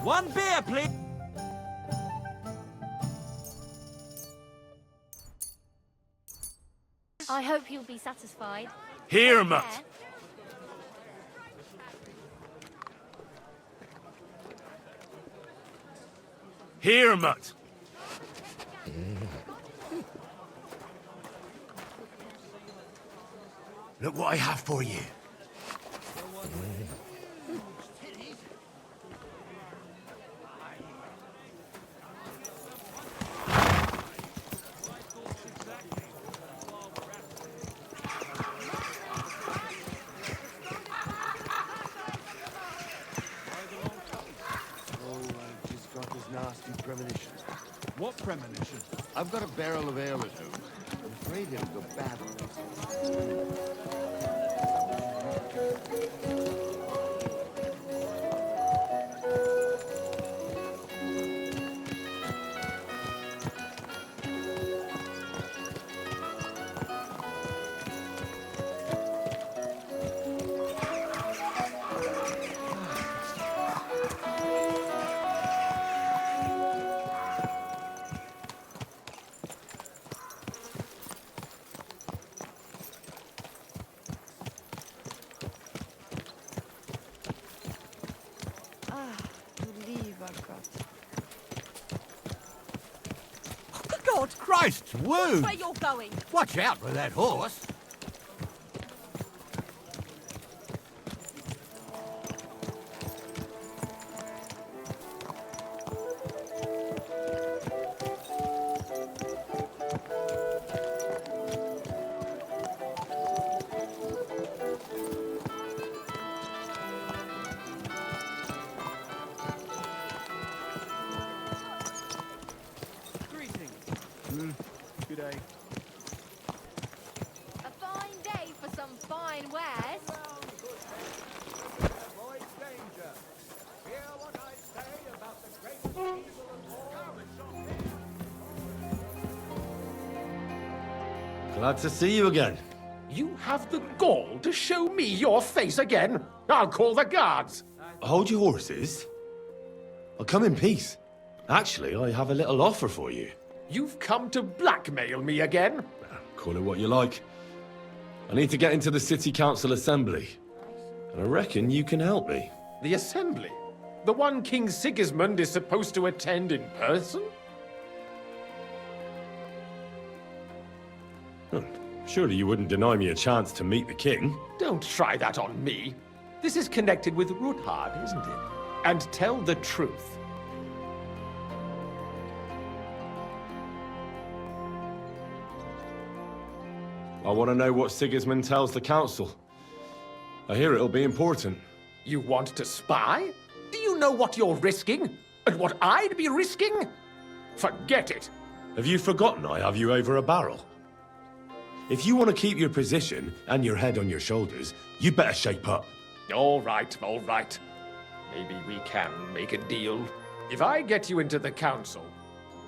One beer, please. I hope you'll be satisfied. Here, Take mutt. care. Here, mutt. Look what I have for you. Nasty premonition. What premonition? I've got a barrel of ale at home. I'm afraid it'll go bad on us. Good God, Christ, woo! Where you're going? Watch out with that horse. Good day. A fine day for some fine wares. Avoid danger. Hear what I say about the greatest evil of all. Glad to see you again. You have the gall to show me your face again? I'll call the guards. Hold your horses. I'll come in peace. Actually, I have a little offer for you. You've come to blackmail me again? Call it what you like. I need to get into the City Council Assembly. And I reckon you can help me. The assembly? The one King Sigismund is supposed to attend in person? Surely you wouldn't deny me a chance to meet the king? Don't try that on me. This is connected with Ruthard, isn't it? And tell the truth. I want to know what Sigismund tells the council. I hear it'll be important. You want to spy? Do you know what you're risking? And what I'd be risking? Forget it. Have you forgotten I have you over a barrel? If you want to keep your position and your head on your shoulders, you better shape up. All right, all right. Maybe we can make a deal. If I get you into the council,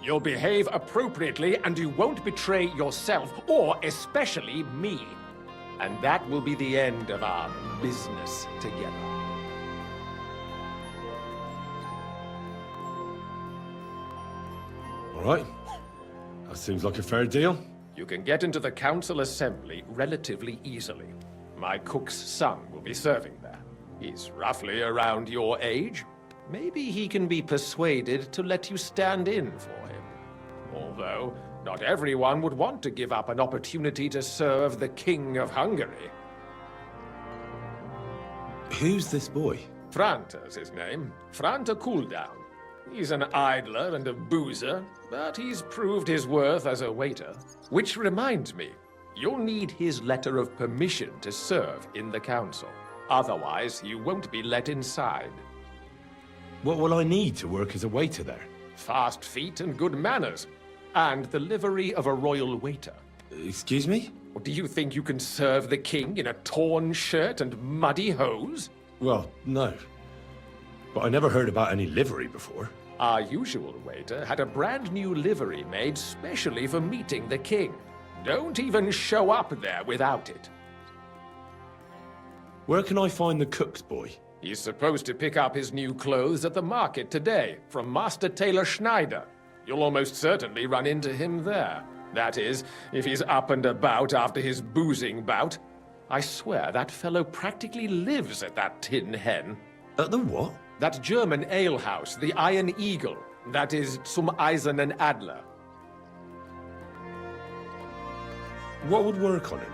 you'll behave appropriately and you won't betray yourself, or especially me. And that will be the end of our business together. All right. That seems like a fair deal. You can get into the council assembly relatively easily. My cook's son will be serving there. He's roughly around your age. Maybe he can be persuaded to let you stand in for him. Although, not everyone would want to give up an opportunity to serve the King of Hungary. Who's this boy? Franta's his name. Franta Cooldown. He's an idler and a boozer, but he's proved his worth as a waiter. Which reminds me, you'll need his letter of permission to serve in the council. Otherwise, you won't be let inside. What will I need to work as a waiter there? Fast feet and good manners. And the livery of a royal waiter. Excuse me? Or do you think you can serve the king in a torn shirt and muddy hose? Well, no. But I never heard about any livery before. Our usual waiter had a brand new livery made specially for meeting the king. Don't even show up there without it. Where can I find the cook's boy? He's supposed to pick up his new clothes at the market today from Master Tailor Schneider. You'll almost certainly run into him there. That is, if he's up and about after his boozing bout. I swear that fellow practically lives at that Tin Hen. At the what? That German alehouse, the Iron Eagle. That is Zum Eisernen Adler. What would work on him?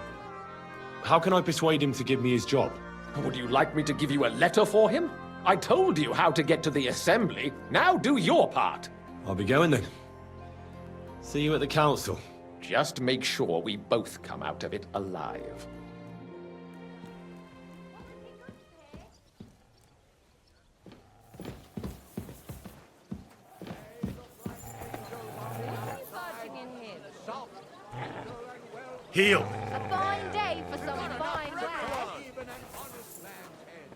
How can I persuade him to give me his job? Would you like me to give you a letter for him? I told you how to get to the assembly. Now do your part. I'll be going then. See you at the council. Just make sure we both come out of it alive. Heel. A fine day for some fine wares. Even an honest man's head.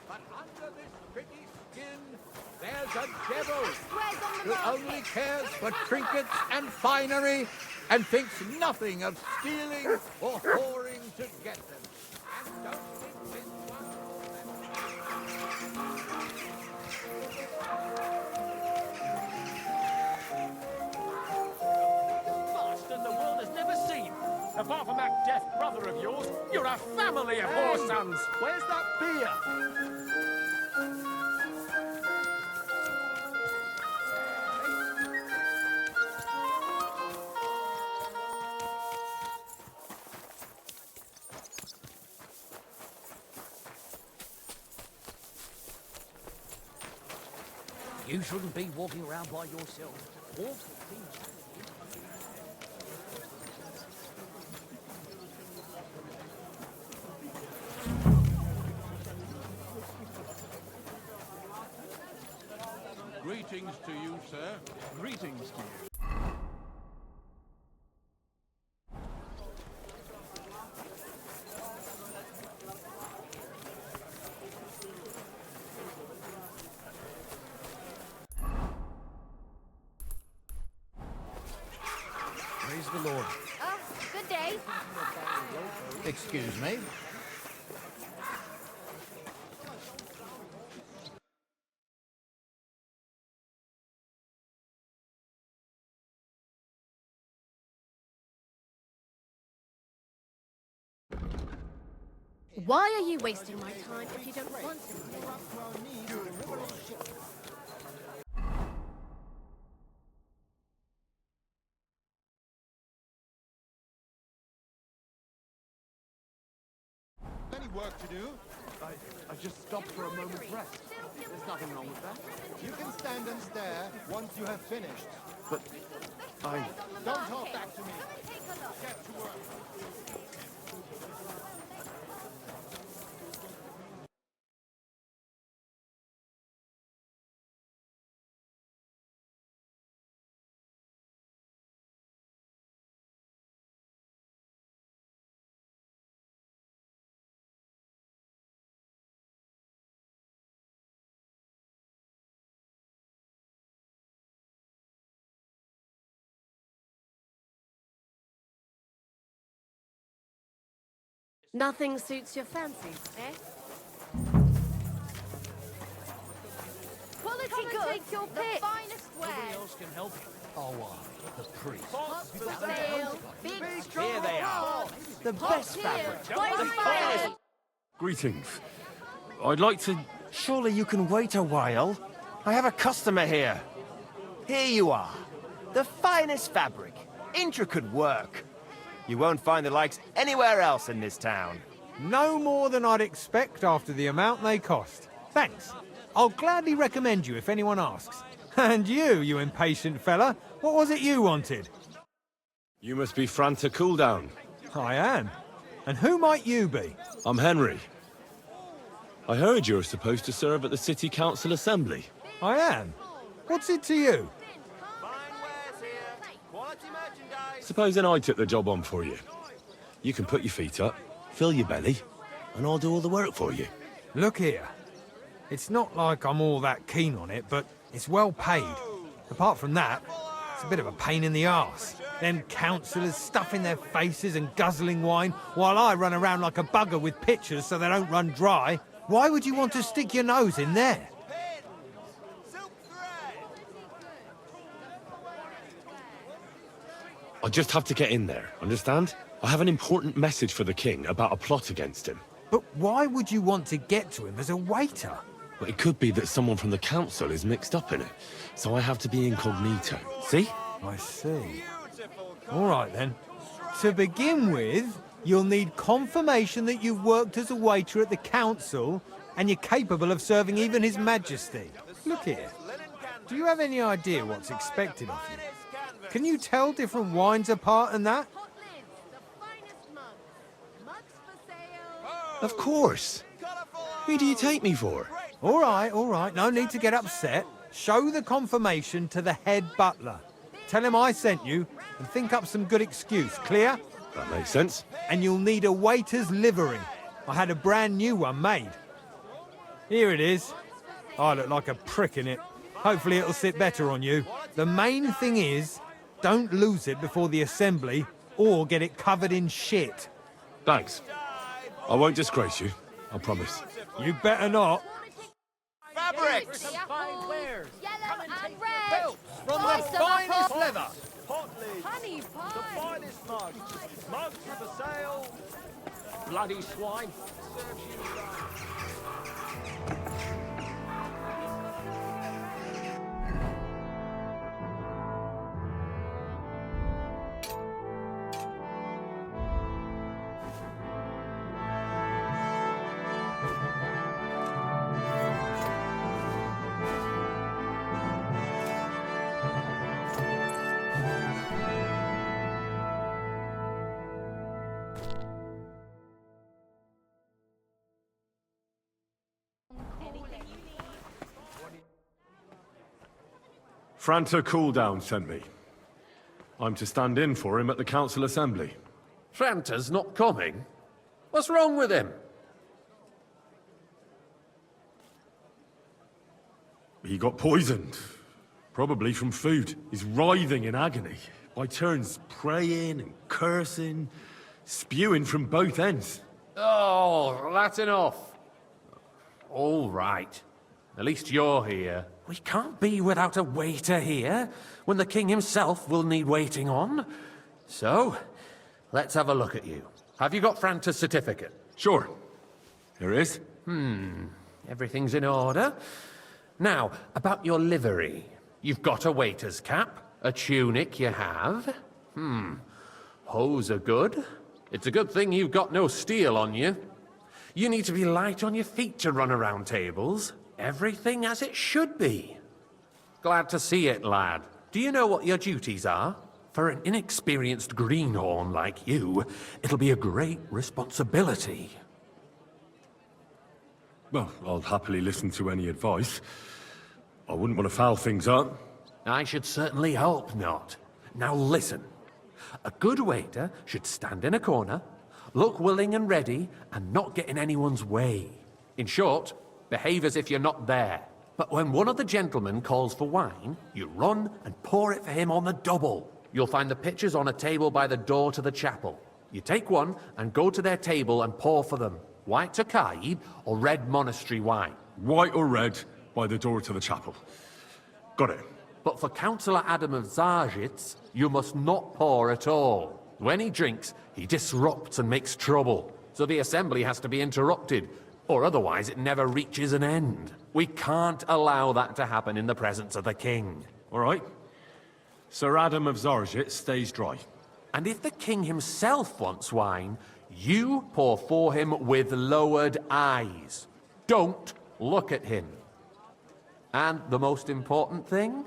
But under this pretty skin, there's a devil Squares on the who market. only cares for trinkets and finery and thinks nothing of stealing or whoring to get them. And don't think this Bastard the world has never seen. Apart from that deaf brother of yours, you're a family of whore sons. Where's that beer? You shouldn't be walking around by yourself. Walk with things. Greetings to you, sir. Greetings to you. Praise the Lord. Oh, good day. Excuse me. Why are you wasting my time if you don't want to? Any work to do? I just stopped for a moment's rest. There's nothing wrong with that. You can stand and stare once you have finished. But I... Don't talk back to me. Get to work. Nothing suits your fancy, eh? Quality goods, take your pick. The finest wares. Can help you. Oh, the priest. Sale, big Here they are. The best fabric. Twice fire. Greetings. I'd like to... Surely you can wait a while. I have a customer here. Here you are. The finest fabric. Intricate work. You won't find the likes anywhere else in this town. No more than I'd expect after the amount they cost. Thanks. I'll gladly recommend you if anyone asks. And you impatient fella, what was it you wanted? You must be Franta Cooldown. I am. And who might you be? I'm Henry. I heard you're supposed to serve at the City Council Assembly. I am. What's it to you? Fine wares here. Quality merchandise. Supposing I took the job on for you. You can put your feet up, fill your belly, and I'll do all the work for you. Look here. It's not like I'm all that keen on it, but it's well paid. Apart from that, it's a bit of a pain in the arse. Them councillors stuffing their faces and guzzling wine, while I run around like a bugger with pitchers so they don't run dry. Why would you want to stick your nose in there? I just have to get in there, understand? I have an important message for the king about a plot against him. But why would you want to get to him as a waiter? Well, it could be that someone from the council is mixed up in it, so I have to be incognito. See? I see. All right, then. To begin with, you'll need confirmation that you've worked as a waiter at the council and you're capable of serving even His Majesty. Look here. Do you have any idea what's expected of you? Can you tell different wines apart and that? Of course. Who do you take me for? All right. No need to get upset. Show the confirmation to the head butler. Tell him I sent you and think up some good excuse. Clear? That makes sense. And you'll need a waiter's livery. I had a brand new one made. Here it is. I look like a prick in it. Hopefully it'll sit better on you. The main thing is, don't lose it before the assembly or get it covered in shit. Thanks. I won't disgrace you, I promise. You better not. Fabrics! Yellow and red. From the finest leather. Honey pie. Finest mug. Mugs for sale. Bloody swine. Franta Cooldown sent me. I'm to stand in for him at the council assembly. Franta's not coming? What's wrong with him? He got poisoned. Probably from food. He's writhing in agony. By turns praying and cursing, spewing from both ends. Oh, that's enough. All right. At least you're here. We can't be without a waiter here, when the king himself will need waiting on. So, let's have a look at you. Have you got Franta's certificate? Sure. Here it is. Everything's in order. Now, about your livery. You've got a waiter's cap, a tunic you have. Hose are good. It's a good thing you've got no steel on you. You need to be light on your feet to run around tables. Everything as it should be. Glad to see it, lad. Do you know what your duties are? For an inexperienced greenhorn like you, it'll be a great responsibility. Well, I'll happily listen to any advice. I wouldn't want to foul things up. I should certainly hope not. Now listen. A good waiter should stand in a corner, look willing and ready, and not get in anyone's way. In short, behave as if you're not there. But when one of the gentlemen calls for wine, you run and pour it for him on the double. You'll find the pitchers on a table by the door to the chapel. You take one and go to their table and pour for them. White Tokaid or red monastery wine. White or red, by the door to the chapel. Got it. But for Councillor Adam of Zarzhitz, you must not pour at all. When he drinks, he disrupts and makes trouble. So the assembly has to be interrupted, or otherwise it never reaches an end. We can't allow that to happen in the presence of the king. All right. Sir Adam of Zarzhitz stays dry. And if the king himself wants wine, you pour for him with lowered eyes. Don't look at him. And the most important thing?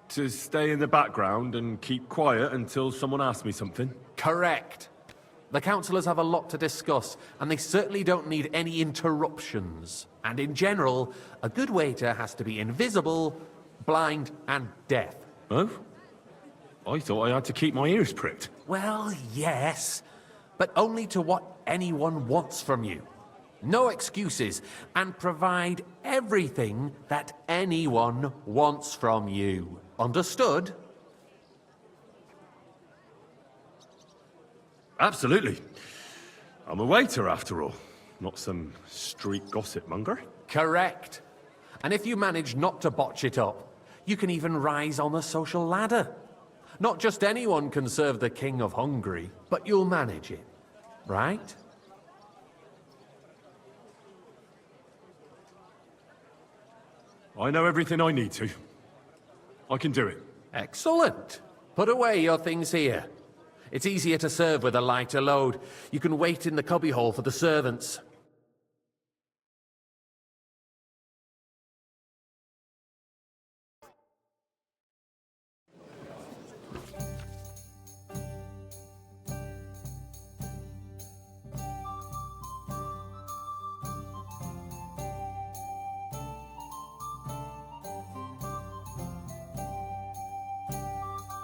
To stay in the background and keep quiet until someone asks me something? Correct. The councillors have a lot to discuss, and they certainly don't need any interruptions. And in general, a good waiter has to be invisible, blind, and deaf. Oh? I thought I had to keep my ears pricked. Well, yes, but only to what anyone wants from you. No excuses, and provide everything that anyone wants from you. Understood? Absolutely. I'm a waiter, after all. Not some street gossip monger. Correct. And if you manage not to botch it up, you can even rise on the social ladder. Not just anyone can serve the King of Hungary, but you'll manage it, right? I know everything I need to. I can do it. Excellent. Put away your things here. It's easier to serve with a lighter load. You can wait in the cubbyhole for the servants.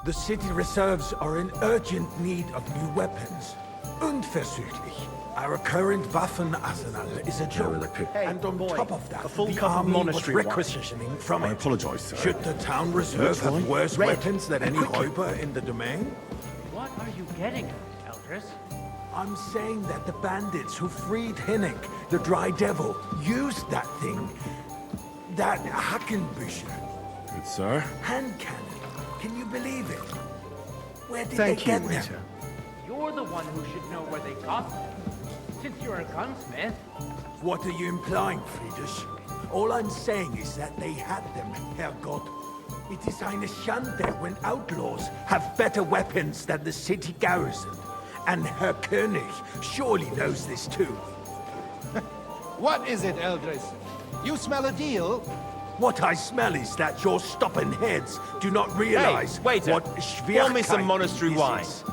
The city reserves are in urgent need of new weapons. Unverzüglich. Our current Waffenarsenal is a joke. And on top of that, the army was requisitioning from it. I apologize, sir. Should the town reserve have worse weapons than any Räuber in the domain? What are you getting at, Eldris? I'm saying that the bandits who freed Hinnick, the Dry Devil, used that thing. That Hackenbücher. Good, sir. Hand cannon. Can you believe it? Where did Thank they get you, them? waiter. You're the one who should know where they got them, since you're a gunsmith. What are you implying, Friedrich? All I'm saying is that they had them, Herrgott. It is eine Schande when outlaws have better weapons than the city garrison. And Herr König surely knows this too. What is it, Eldris? You smell a deal? What I smell is that your stubborn heads do not realize waiter, what pour me some Schwierigkeit monastery this wine. is.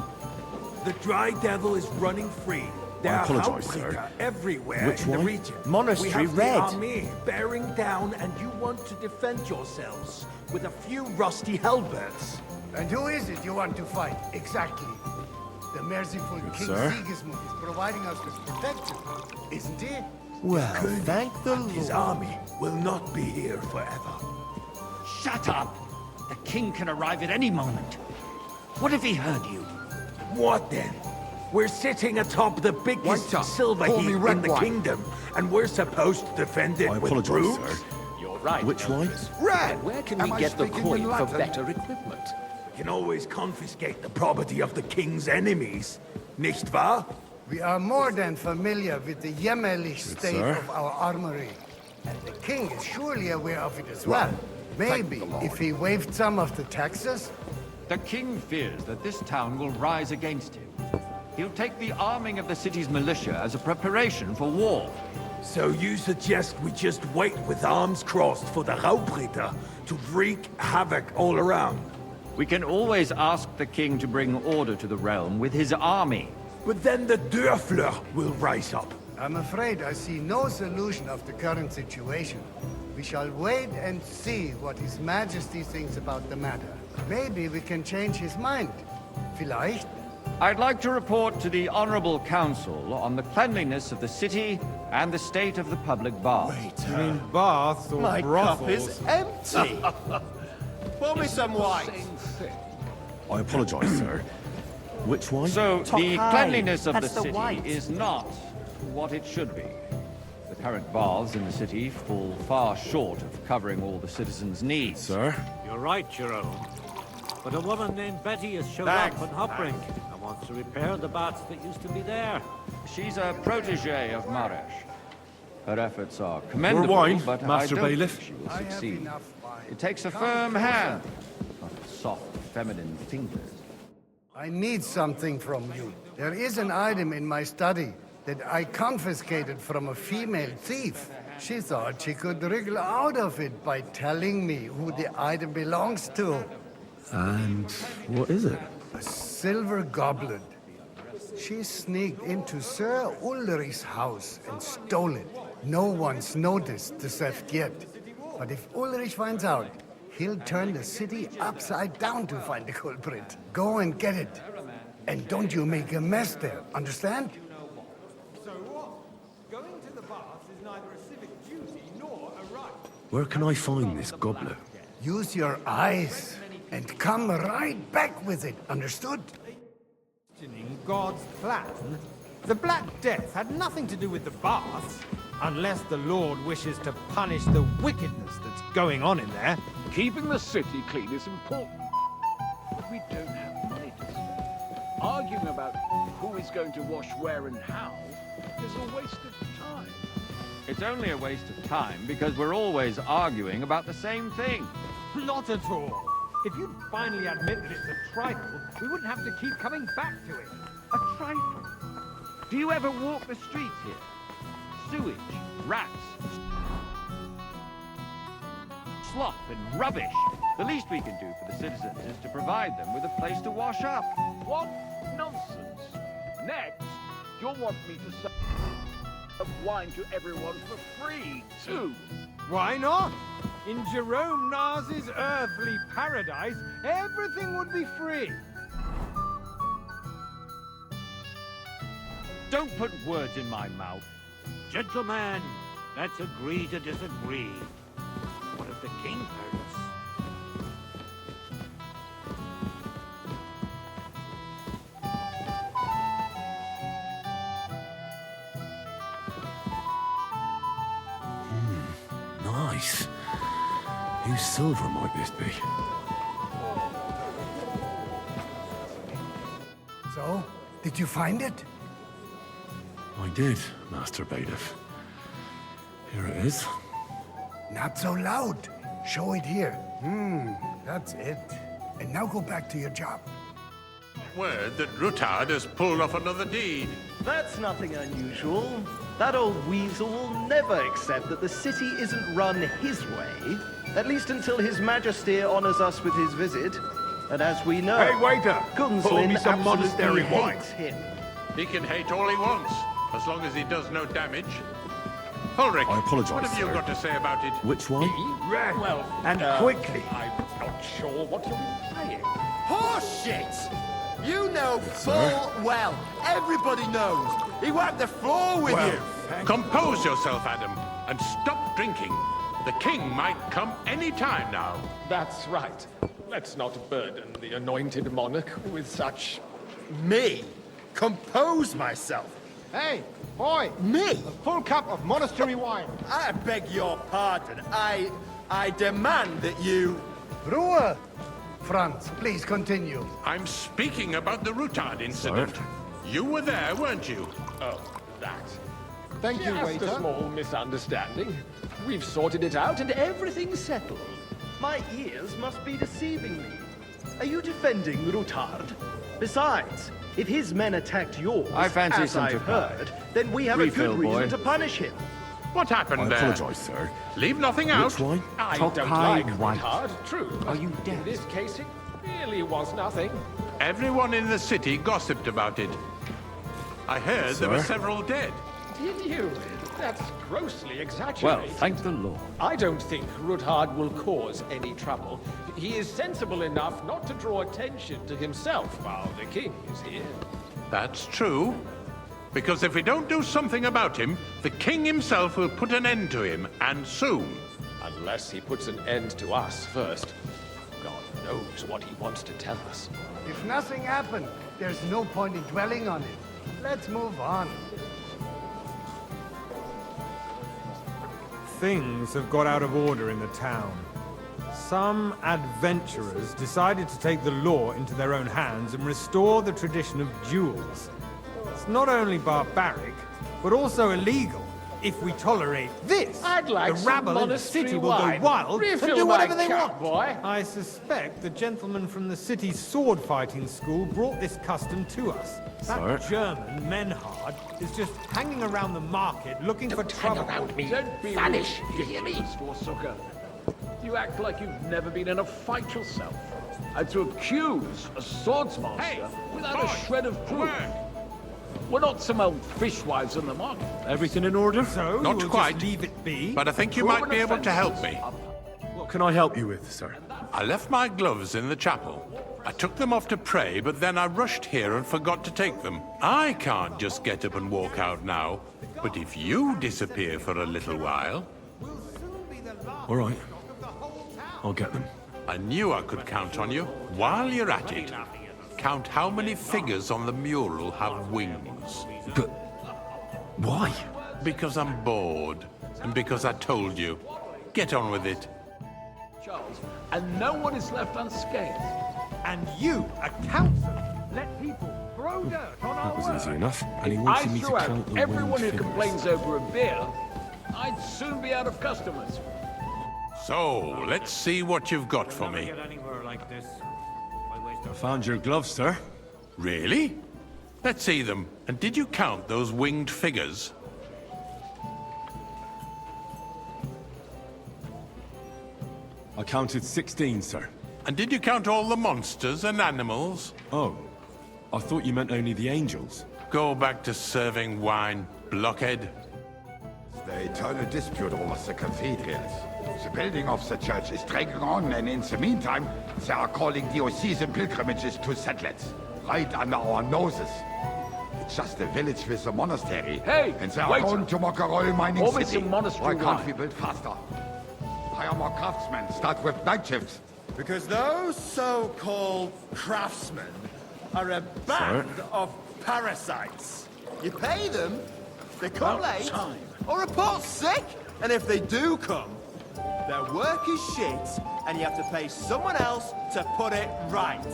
The Dry Devil is running free. There are apologize, sir. Hauptkrieger everywhere Which in the one? region. Monastery we have Red. the army bearing down, and you want to defend yourselves with a few rusty halberds. And who is it you want to fight, exactly? The merciful King sir. Sigismund is providing us with protection, isn't he? Well, thank the His Lord. army will not be here forever. Shut up! The king can arrive at any moment. What if he heard you? What then? We're sitting atop the biggest Waiter, silver pour me heap red in the wine. kingdom, and we're supposed to defend it I with apologize, brooms? sir. You're right. Which one? Red! Where can Am we I get the speaking coin in for Latin? better equipment? We can always confiscate the property of the king's enemies, nicht wahr? We are more than familiar with the jämmerlich state sir. of our armory. And the king is surely aware of it as well. Maybe if he waived some of the taxes? The king fears that this town will rise against him. He'll take the arming of the city's militia as a preparation for war. So you suggest we just wait with arms crossed for the Raubritter to wreak havoc all around? We can always ask the king to bring order to the realm with his army. But then the Dörfler will rise up. I'm afraid I see no solution of the current situation. We shall wait and see what His Majesty thinks about the matter. Maybe we can change his mind. Vielleicht? I'd like to report to the Honorable Council on the cleanliness of the city and the state of the public baths. You mean baths or My brothels? cup is empty. Pour me some wine. I apologize, sir. Which one? So, the high. cleanliness of the That's the city white. is not what it should be. The current baths in the city fall far short of covering all the citizens' needs. Sir? You're right, Jerome. But a woman named Betty has showed Thanks. up on Hopbrink and wants to repair the baths that used to be there. She's a protege of Maresh. Her efforts are commendable, wine, but Master I don't Bailiff? think she will I have succeed. enough wine. It takes a firm hand, not soft, feminine fingers. I need something from you. There is an item in my study that I confiscated from a female thief. She thought she could wriggle out of it by telling me who the item belongs to. And what is it? A silver goblet. She sneaked into Sir Ulrich's house and stole it. No one's noticed the theft yet. But if Ulrich finds out, he'll turn the city upside down to find the culprit. Go and get it. And don't you make a mess there, understand? So what? Going to the baths is neither a civic duty nor a right. Where can I find this goblet? Use your eyes and come right back with it, understood? God's plan, the Black Death had nothing to do with the baths, unless the Lord wishes to punish the wickedness that's going on in there. Keeping the city clean is important. But we don't have money to spend. Arguing about who is going to wash where and how is a waste of time. It's only a waste of time because we're always arguing about the same thing. Not at all. If you'd finally admit that it's a trifle, we wouldn't have to keep coming back to it. A trifle? Do you ever walk the streets here? Sewage, rats, slop and rubbish. The least we can do for the citizens is to provide them with a place to wash up. What nonsense! Next, you'll want me to serve wine to everyone for free, too. Why not? In Jerome Nas's earthly paradise, everything would be free. Don't put words in my mouth. Gentlemen, let's agree to disagree. What if the king heard us? Nice. Whose silver might this be? So, did you find it? I did, Master Bailiff. Here it is. Not so loud. Show it here. That's it. And now go back to your job. Word that Rutard has pulled off another deed. That's nothing unusual. That old weasel will never accept that the city isn't run his way, at least until His Majesty honors us with his visit. And as we know, Hey, waiter! Pull me Gunslin some absolutely monastery wine. hates him. He can hate all he wants, as long as he does no damage. Ulrich, I apologize, what have you sir. got to say about it? Which one? Well, And quickly. I'm not sure what you're implying. Horseshit! You know full well. Everybody knows. He wiped the floor with you. Compose yourself, Adam, and stop drinking. The king might come any time now. That's right. Let's not burden the anointed monarch with such... Me? Compose myself? Hey, boy! Me? A full cup of monastery wine. I beg your pardon. I demand that you... Ruhe! Franz, please continue. I'm speaking about the Rutard incident. You were there, weren't you? Oh, that. Thank you, Just waiter. a small misunderstanding. We've sorted it out and everything's settled. My ears must be deceiving me. Are you defending Rutard? Besides, if his men attacked yours, I fancy as some I've tobacco. heard, then we have Refill, a good reason boy. to punish him. What happened I there? apologize, sir. Leave nothing out. Which wine? I Top don't high like white. Rutard, true. Are you In deaf? this case, it really was nothing. Everyone in the city gossiped about it. I heard there were Sir? several dead. Did you? That's grossly exaggerated. Well, thank the Lord. I don't think Rutard will cause any trouble. He is sensible enough not to draw attention to himself while the king is here. That's true. Because if we don't do something about him, the king himself will put an end to him, and soon. Unless he puts an end to us first. God knows what he wants to tell us. If nothing happened, there's no point in dwelling on it. Let's move on. Things have got out of order in the town. Some adventurers decided to take the law into their own hands and restore the tradition of duels. It's not only barbaric, but also illegal. If we tolerate this, I'd like the some rabble in the monastery city will wine. go wild Refill and do my whatever they cup, want. boy. I suspect the gentleman from the city's sword fighting school brought this custom to us. That Sir? German, Menhard, is just hanging around the market looking for trouble. Don't be Vanish, rude, you hear me? Forsucker. You act like you've never been in a fight yourself. And to accuse a swordsmaster Hey, without boy, a shred of proof. word. We're not some old fishwives on the market. Everything in order? So, Not you will quite. just leave it be? But I think you might be able to help me. What can I help you with, sir? I left my gloves in the chapel. I took them off to pray, but then I rushed here and forgot to take them. I can't just get up and walk out now. But if you disappear for a little while... All right. I'll get them. I knew I could count on you. While you're at it, count how many figures on the mural have wings. But why? Because I'm bored, and because I told you. Get on with it. Charles, and no one is left unscathed. And you, a council, let people throw dirt on our That was work. easy enough. And he If wanted I me to threw out count the everyone winged who figures. complains over a beer, I'd soon be out of customers. So, let's see what you've got for me. Get anywhere like this. I found your gloves, sir. Really? Let's see them. And did you count those winged figures? I counted 16, sir. And did you count all the monsters and animals? Oh, I thought you meant only the angels. Go back to serving wine, blockhead. The eternal dispute over the cathedrals. The building of the church is dragging on, and in the meantime, they are calling diocesan pilgrimages to settlers, right under our noses. It's just a village with a monastery. Hey, and they are waiter. going to Mokarol mining Pour me city. some monastery Why can't wine. we build faster? Hire more craftsmen, start with night shifts. Because those so-called craftsmen are a band of parasites. You pay them, they come late, or report sick, and if they do come, their work is shit, and you have to pay someone else to put it right.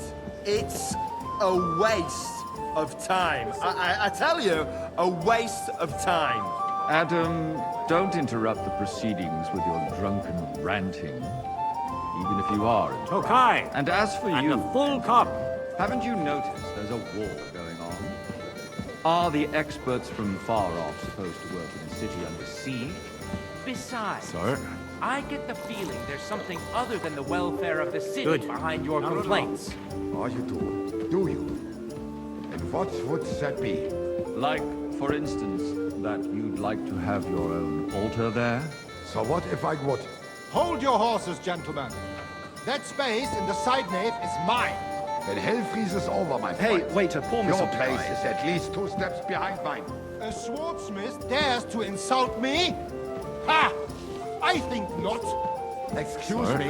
It's a waste of time. I tell you, a waste of time. Adam, don't interrupt the proceedings with your drunken ranting, even if you are. Okay. And as for And you, a full cup. haven't you noticed there's a war going on? Are the experts from far off supposed to work in a city under siege? Besides, Sir? I get the feeling there's something other than the welfare of the city Good. behind your complaints. Oh, you do. Do you? And what would that be? Like, for instance, that you'd like to have your own altar there? So what if I would? Hold your horses, gentlemen. That space in the side nave is mine. When hell freezes over, my friend. Hey, waiter, pour me Your some place wine. is at least 2 steps behind mine. A swordsmith dares to insult me? Ha! I think not. Excuse me.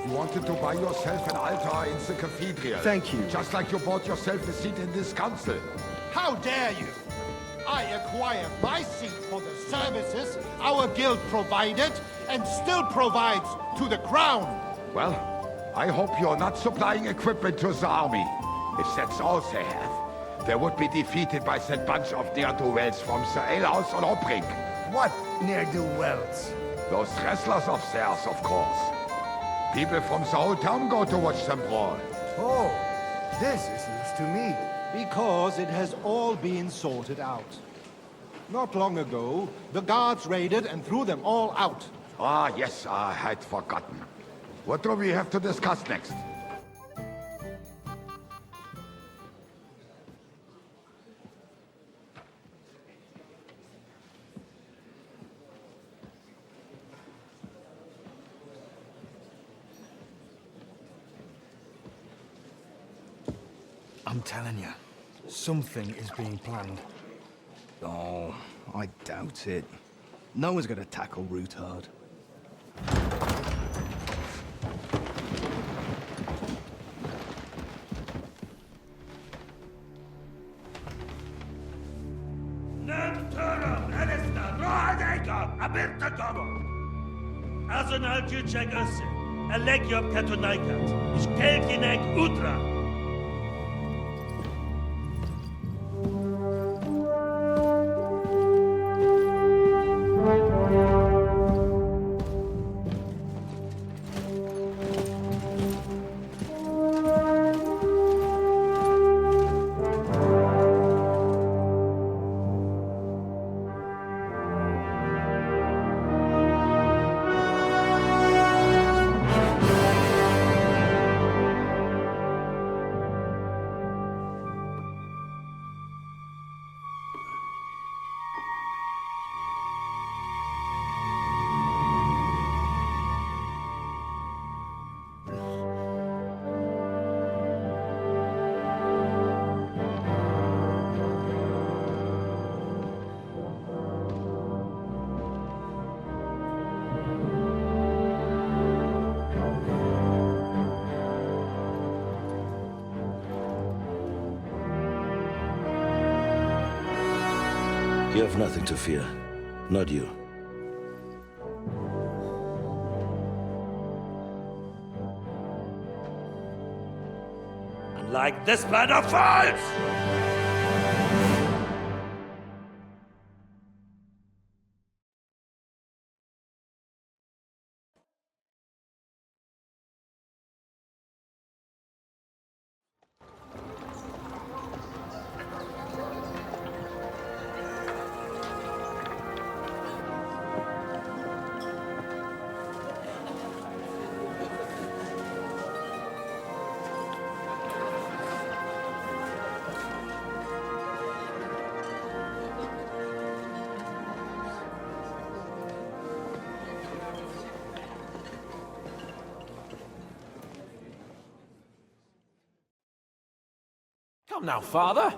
You wanted to buy yourself an altar in the cathedral. Thank you. Just like you bought yourself a seat in this council. How dare you? I acquired my seat for the services our guild provided and still provides to the crown. Well, I hope you're not supplying equipment to the army. If that's all they have, they would be defeated by that bunch of ne'er-do-wells from the alehouse on Opring. What ne'er-do-wells? Those wrestlers of theirs, of course. People from the whole town go to watch them brawl. Oh, this is news to me. Because it has all been sorted out. Not long ago, the guards raided and threw them all out. Ah, yes, I had forgotten. What do we have to discuss next? I'm telling you, something is being planned. Oh, I doubt it. No one's gonna tackle Root hard. Azonal Gyurcsák össze. A legjobb katonákat. És kelkinek útra. You have nothing to fear. Not you. Like this man of fights! Come now, Father.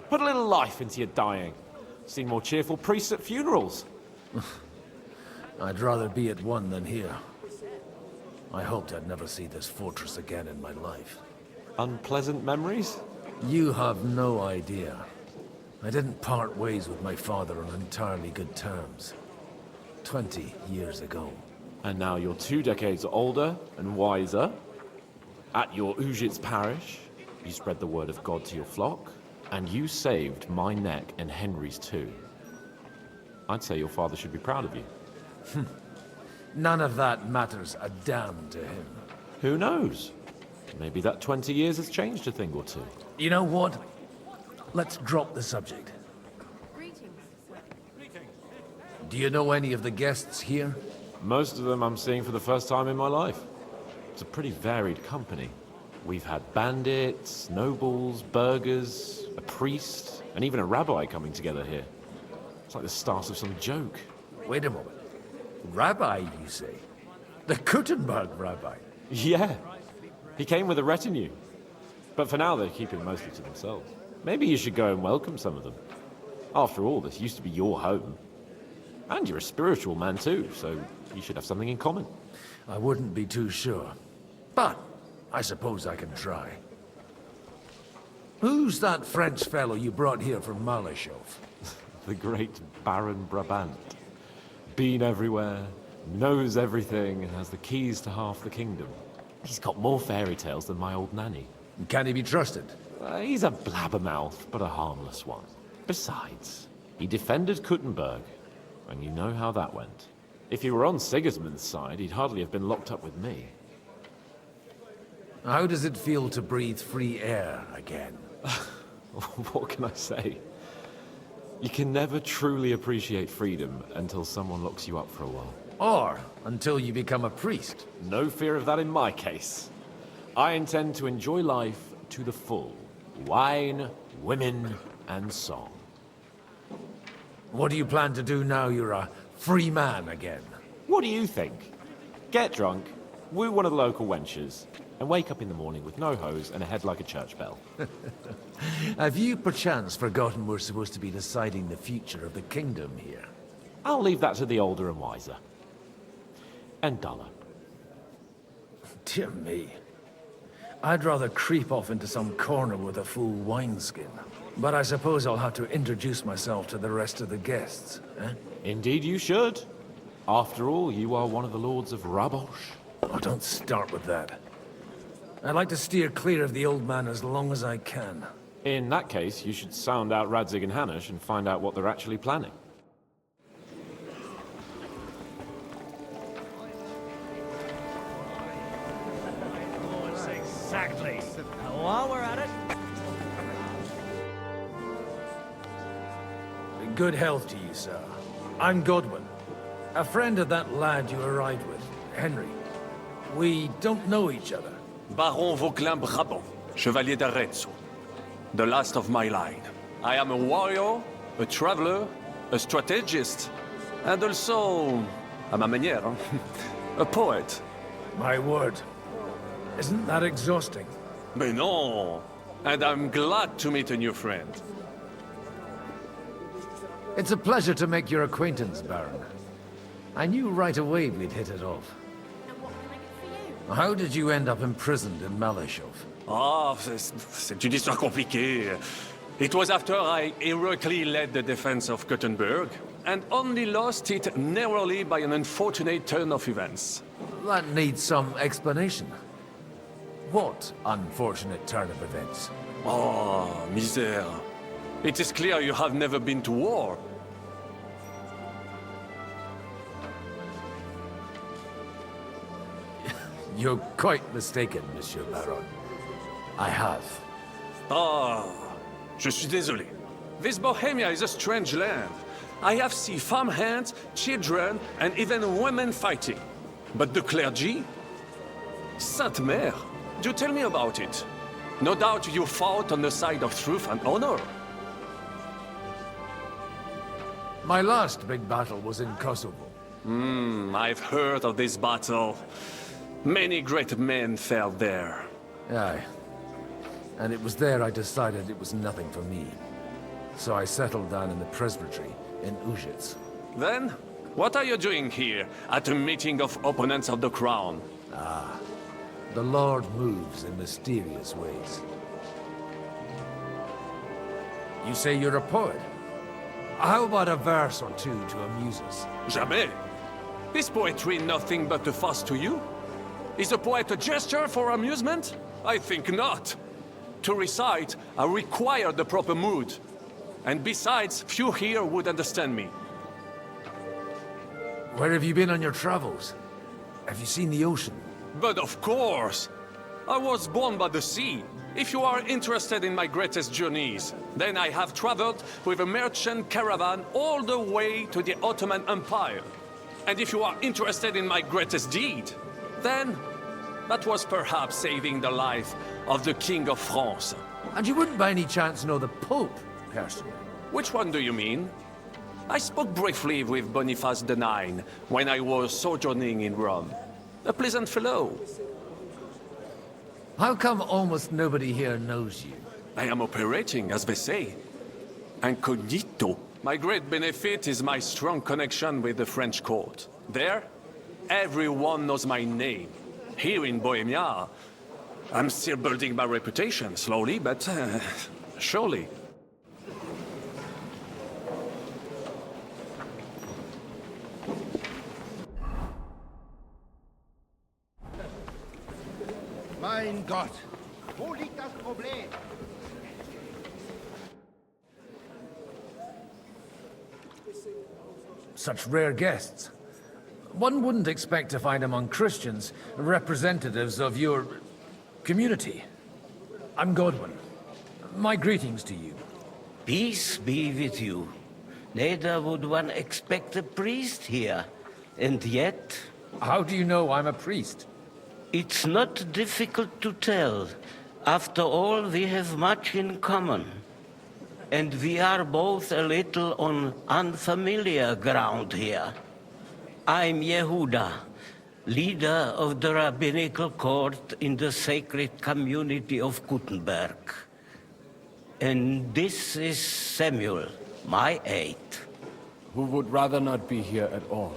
Put a little life into your dying. Seen more cheerful priests at funerals. I'd rather be at one than here. I hoped I'd never see this fortress again in my life. Unpleasant memories? You have no idea. I didn't part ways with my father on entirely good terms. 20 years ago. And now you're 2 decades older and wiser. At your Ujit's parish, you spread the word of God to your flock, and you saved my neck and Henry's too. I'd say your father should be proud of you. None of that matters a damn to him. Who knows? Maybe that 20 years has changed a thing or two. You know what? Let's drop the subject. Do you know any of the guests here? Most of them I'm seeing for the first time in my life. It's a pretty varied company. We've had bandits, nobles, burghers, a priest, and even a rabbi coming together here. It's like the start of some joke. Wait a moment. Rabbi, you say? The Kuttenberg rabbi? Yeah. He came with a retinue. But for now, they're keeping mostly to themselves. Maybe you should go and welcome some of them. After all, this used to be your home. And you're a spiritual man too, so you should have something in common. I wouldn't be too sure. But I suppose I can try. Who's that French fellow you brought here from Malachov? The great Baron Brabant. Been everywhere, knows everything, and has the keys to half the kingdom. He's got more fairy tales than my old nanny. Can he be trusted? He's a blabbermouth, but a harmless one. Besides, he defended Kuttenberg, and you know how that went. If he were on Sigismund's side, he'd hardly have been locked up with me. How does it feel to breathe free air again? What can I say? You can never truly appreciate freedom until someone locks you up for a while. Or until you become a priest. No fear of that in my case. I intend to enjoy life to the full. Wine, women, and song. What do you plan to do now you're a free man again? What do you think? Get drunk, woo one of the local wenches, and wake up in the morning with no hose and a head like a church bell. Have you perchance forgotten we're supposed to be deciding the future of the kingdom here? I'll leave that to the older and wiser. And duller. Dear me. I'd rather creep off into some corner with a full wineskin. But I suppose I'll have to introduce myself to the rest of the guests, eh? Indeed you should. After all, you are one of the lords of Rabosh. Oh, don't start with that. I'd like to steer clear of the old man as long as I can. In that case, you should sound out Radzig and Hanush and find out what they're actually planning. Exactly. And while we're at it... Good health to you, sir. I'm Godwin. A friend of that lad you arrived with, Henry. We don't know each other. Baron Vauquelin Brabant, Chevalier d'Arezzo. The last of my line. I am a warrior, a traveler, a strategist, and also, à ma manière, a poet. My word. Isn't that exhausting? Mais non! And I'm glad to meet a new friend. It's a pleasure to make your acquaintance, Baron. I knew right away we'd hit it off. How did you end up imprisoned in Malachov? Ah, c'est une histoire compliquée. It was after I heroically led the defense of Kuttenberg, and only lost it narrowly by an unfortunate turn of events. That needs some explanation. What unfortunate turn of events? Oh, misère. It is clear you have never been to war. You're quite mistaken, Monsieur Baron. I have. Ah, je suis désolé. This Bohemia is a strange land. I have seen farmhands, children, and even women fighting. But the clergy? Sainte Mère, do tell me about it. No doubt you fought on the side of truth and honor. My last big battle was in Kosovo. I've heard of this battle. Many great men fell there. Aye. And it was there I decided it was nothing for me. So I settled down in the presbytery in Ujits. Then, what are you doing here, at a meeting of opponents of the crown? Ah, the Lord moves in mysterious ways. You say you're a poet? How about a verse or two to amuse us? Jamais. Is poetry nothing but a fuss to you? Is a poet a gesture for amusement? I think not. To recite, I require the proper mood. And besides, few here would understand me. Where have you been on your travels? Have you seen the ocean? But of course! I was born by the sea. If you are interested in my greatest journeys, then I have traveled with a merchant caravan all the way to the Ottoman Empire. And if you are interested in my greatest deed, then that was perhaps saving the life of the King of France. And you wouldn't by any chance know the Pope, personally? Which one do you mean? I spoke briefly with Boniface IX when I was sojourning in Rome. A pleasant fellow. How come almost nobody here knows you? I am operating, as they say. Incognito. My great benefit is my strong connection with the French court. There, everyone knows my name. Here in Bohemia, I'm still building my reputation, slowly, but surely. Mein Gott! Wo liegt das Problem? Such rare guests. One wouldn't expect to find among Christians representatives of your community. I'm Godwin. My greetings to you. Peace be with you. Neither would one expect a priest here. And yet... How do you know I'm a priest? It's not difficult to tell. After all, we have much in common. And we are both a little on unfamiliar ground here. I'm Yehuda, leader of the rabbinical court in the sacred community of Kuttenberg. And this is Samuel, my aide. Who would rather not be here at all.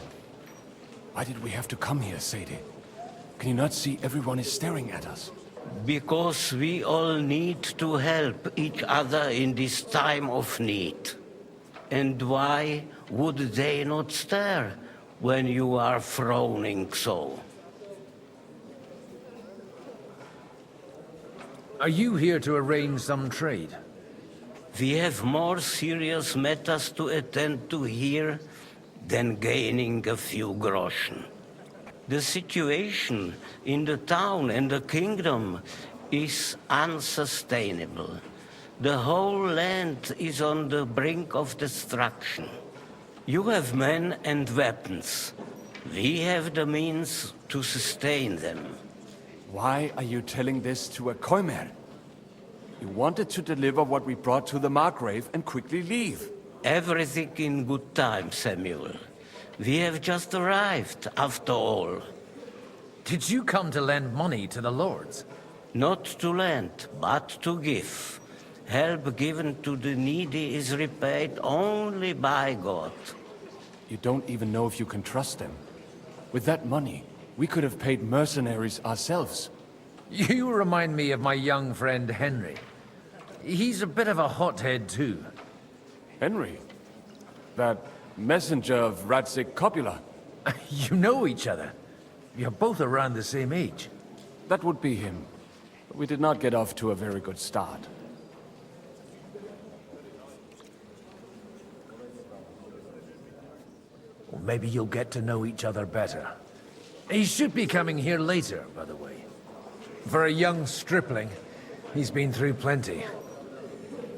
Why did we have to come here, Sadie? Can you not see everyone is staring at us? Because we all need to help each other in this time of need. And why would they not stare when you are frowning so? Are you here to arrange some trade? We have more serious matters to attend to here than gaining a few groschen. The situation in the town and the kingdom is unsustainable. The whole land is on the brink of destruction. You have men and weapons. We have the means to sustain them. Why are you telling this to a Koimer? You wanted to deliver what we brought to the Margrave and quickly leave. Everything in good time, Samuel. We have just arrived, after all. Did you come to lend money to the lords? Not to lend, but to give. Help given to the needy is repaid only by God. You don't even know if you can trust them. With that money, we could have paid mercenaries ourselves. You remind me of my young friend Henry. He's a bit of a hothead, too. Henry? That messenger of Radzik Copula? You know each other. You're both around the same age. That would be him. But we did not get off to a very good start. Well, maybe you'll get to know each other better. He should be coming here later, by the way. For a young stripling, he's been through plenty.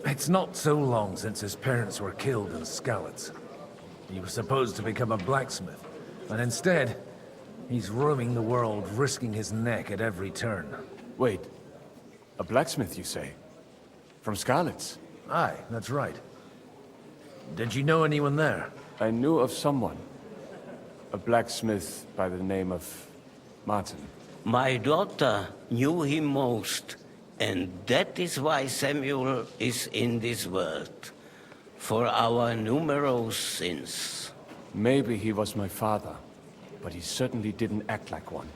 It's not so long since his parents were killed in Skalitz. He was supposed to become a blacksmith, and instead, he's roaming the world, risking his neck at every turn. Wait, a blacksmith, you say? From Skalitz? Aye, that's right. Did you know anyone there? I knew of someone. A blacksmith by the name of Martin. My daughter knew him most, and that is why Samuel is in this world. For our numerous sins. Maybe he was my father, but he certainly didn't act like one.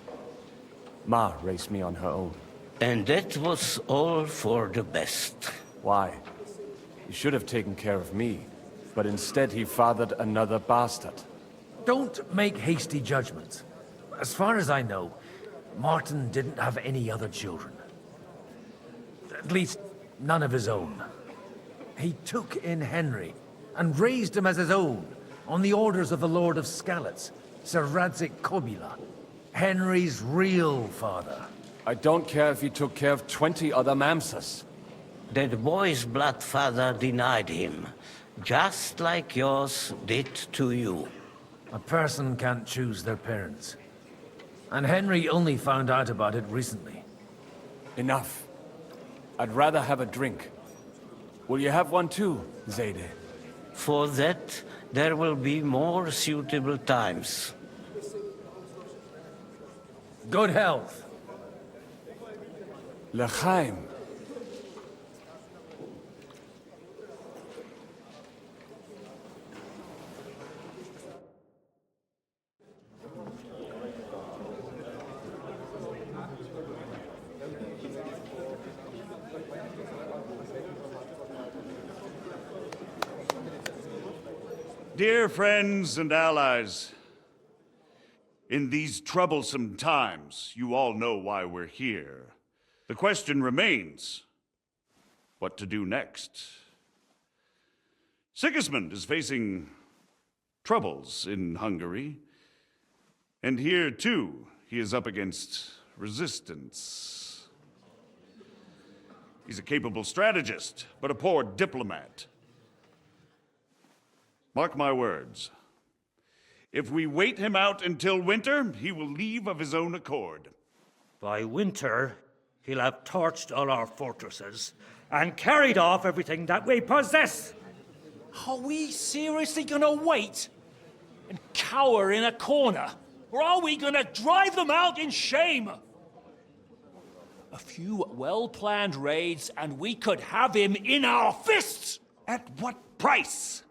Ma raised me on her own. And that was all for the best. Why? He should have taken care of me, but instead he fathered another bastard. Don't make hasty judgments. As far as I know, Martin didn't have any other children. At least, none of his own. He took in Henry, and raised him as his own, on the orders of the Lord of Skalitz, Sir Radzik Copula, Henry's real father. I don't care if he took care of 20 other Mamsas. That boy's blood father denied him, just like yours did to you. A person can't choose their parents. And Henry only found out about it recently. Enough. I'd rather have a drink. Will you have one too, Zayde? For that, there will be more suitable times. Good health. L'chaim. Dear friends and allies, in these troublesome times, you all know why we're here. The question remains, what to do next? Sigismund is facing troubles in Hungary, and here too, he is up against resistance. He's a capable strategist, but a poor diplomat. Mark my words. If we wait him out until winter, he will leave of his own accord. By winter, he'll have torched all our fortresses and carried off everything that we possess. Are we seriously gonna wait and cower in a corner? Or are we gonna drive them out in shame? A few well-planned raids and we could have him in our fists! At what price?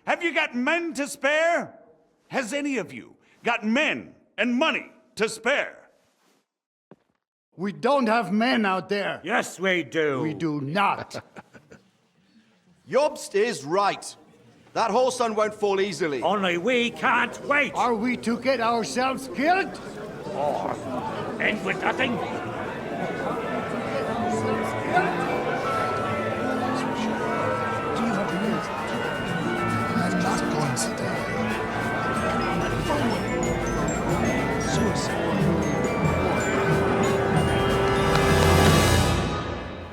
Have you got men to spare? Has any of you got men and money to spare? We don't have men out there. Yes, we do. We do not. Jobst is right. That whole sun won't fall easily. Only we can't wait. Are we to get ourselves killed? Or end with nothing?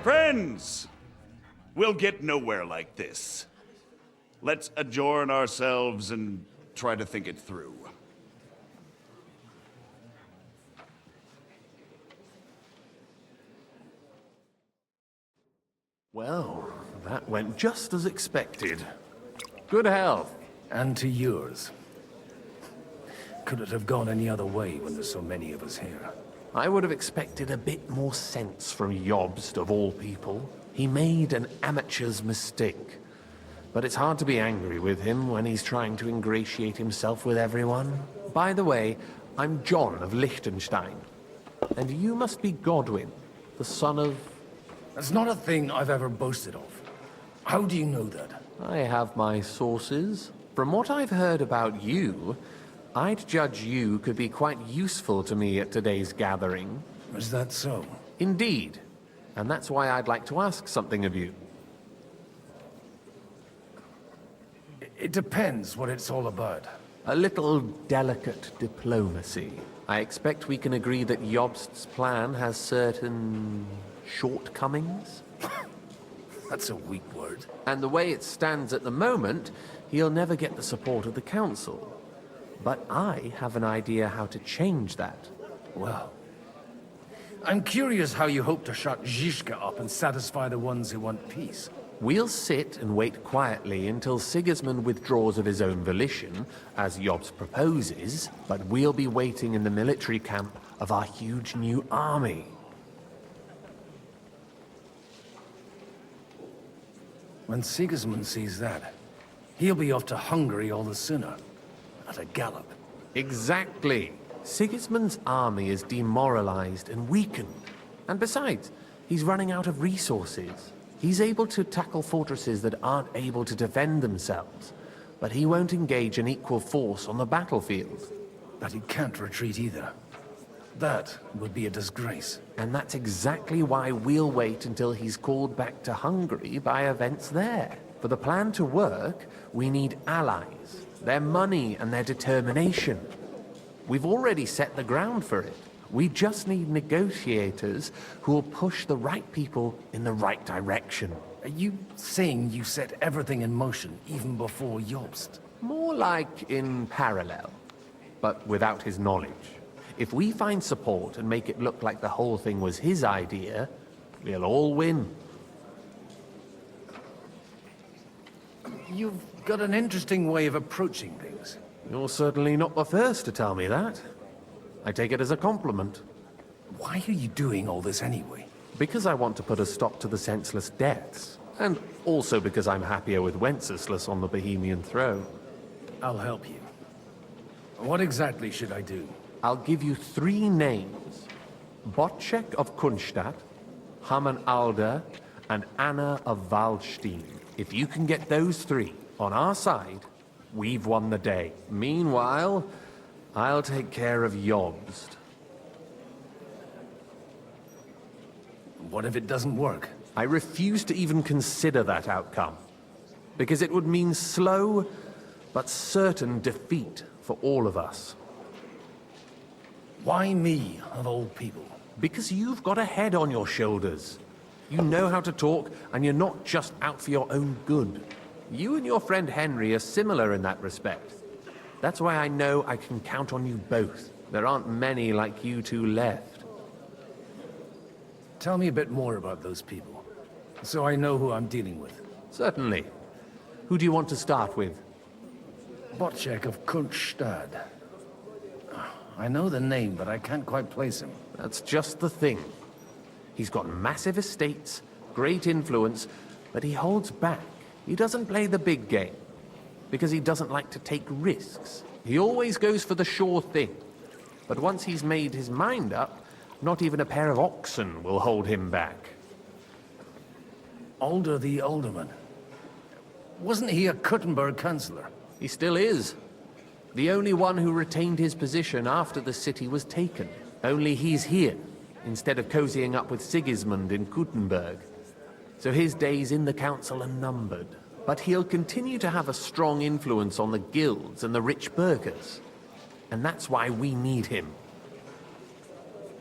Friends, we'll get nowhere like this. Let's adjourn ourselves and try to think it through. Well, that went just as expected. Good health. And to yours. Could it have gone any other way when there's so many of us here? I would have expected a bit more sense from Jobst, of all people. He made an amateur's mistake. But it's hard to be angry with him when he's trying to ingratiate himself with everyone. By the way, I'm John of Liechtenstein. And you must be Godwin, the son of That's not a thing I've ever boasted of. How do you know that? I have my sources. From what I've heard about you, I'd judge you could be quite useful to me at today's gathering. Is that so? Indeed. And that's why I'd like to ask something of you. It depends what it's all about. A little delicate diplomacy. I expect we can agree that Jobst's plan has certain shortcomings? That's a weak word. And the way it stands at the moment, he'll never get the support of the council. But I have an idea how to change that. Well, I'm curious how you hope to shut Zizka up and satisfy the ones who want peace. We'll sit and wait quietly until Sigismund withdraws of his own volition, as Jobst proposes, but we'll be waiting in the military camp of our huge new army. When Sigismund sees that, he'll be off to Hungary all the sooner. At a gallop. Exactly. Sigismund's army is demoralized and weakened. And besides, he's running out of resources. He's able to tackle fortresses that aren't able to defend themselves, but he won't engage an equal force on the battlefield. But he can't retreat either. That would be a disgrace. And that's exactly why we'll wait until he's called back to Hungary by events there. For the plan to work, we need allies, their money and their determination. We've already set the ground for it. We just need negotiators who will push the right people in the right direction. Are you saying you set everything in motion even before Jobst? More like in parallel, but without his knowledge. If we find support and make it look like the whole thing was his idea, we'll all win. You've got an interesting way of approaching things. You're certainly not the first to tell me that. I take it as a compliment. Why are you doing all this anyway? Because I want to put a stop to the senseless deaths. And also because I'm happier with Wenceslas on the Bohemian throne. I'll help you. What exactly should I do? I'll give you 3 names. Botchek of Kunstadt, Hamann Alder, and Anna of Waldstein. If you can get those 3 on our side, we've won the day. Meanwhile, I'll take care of Jobst. What if it doesn't work? I refuse to even consider that outcome. Because it would mean slow, but certain defeat for all of us. Why me, of all people? Because you've got a head on your shoulders. You know how to talk, and you're not just out for your own good. You and your friend Henry are similar in that respect. That's why I know I can count on you both. There aren't many like you two left. Tell me a bit more about those people, so I know who I'm dealing with. Certainly. Who do you want to start with? Botchek of Kunstadt. I know the name, but I can't quite place him. That's just the thing. He's got massive estates, great influence, but he holds back. He doesn't play the big game, because he doesn't like to take risks. He always goes for the sure thing. But once he's made his mind up, not even a pair of oxen will hold him back. Alder the Alderman. Wasn't he a Kuttenberg councillor? He still is. The only one who retained his position after the city was taken. Only he's here, instead of cozying up with Sigismund in Kuttenberg. So his days in the council are numbered. But he'll continue to have a strong influence on the guilds and the rich burghers. And that's why we need him.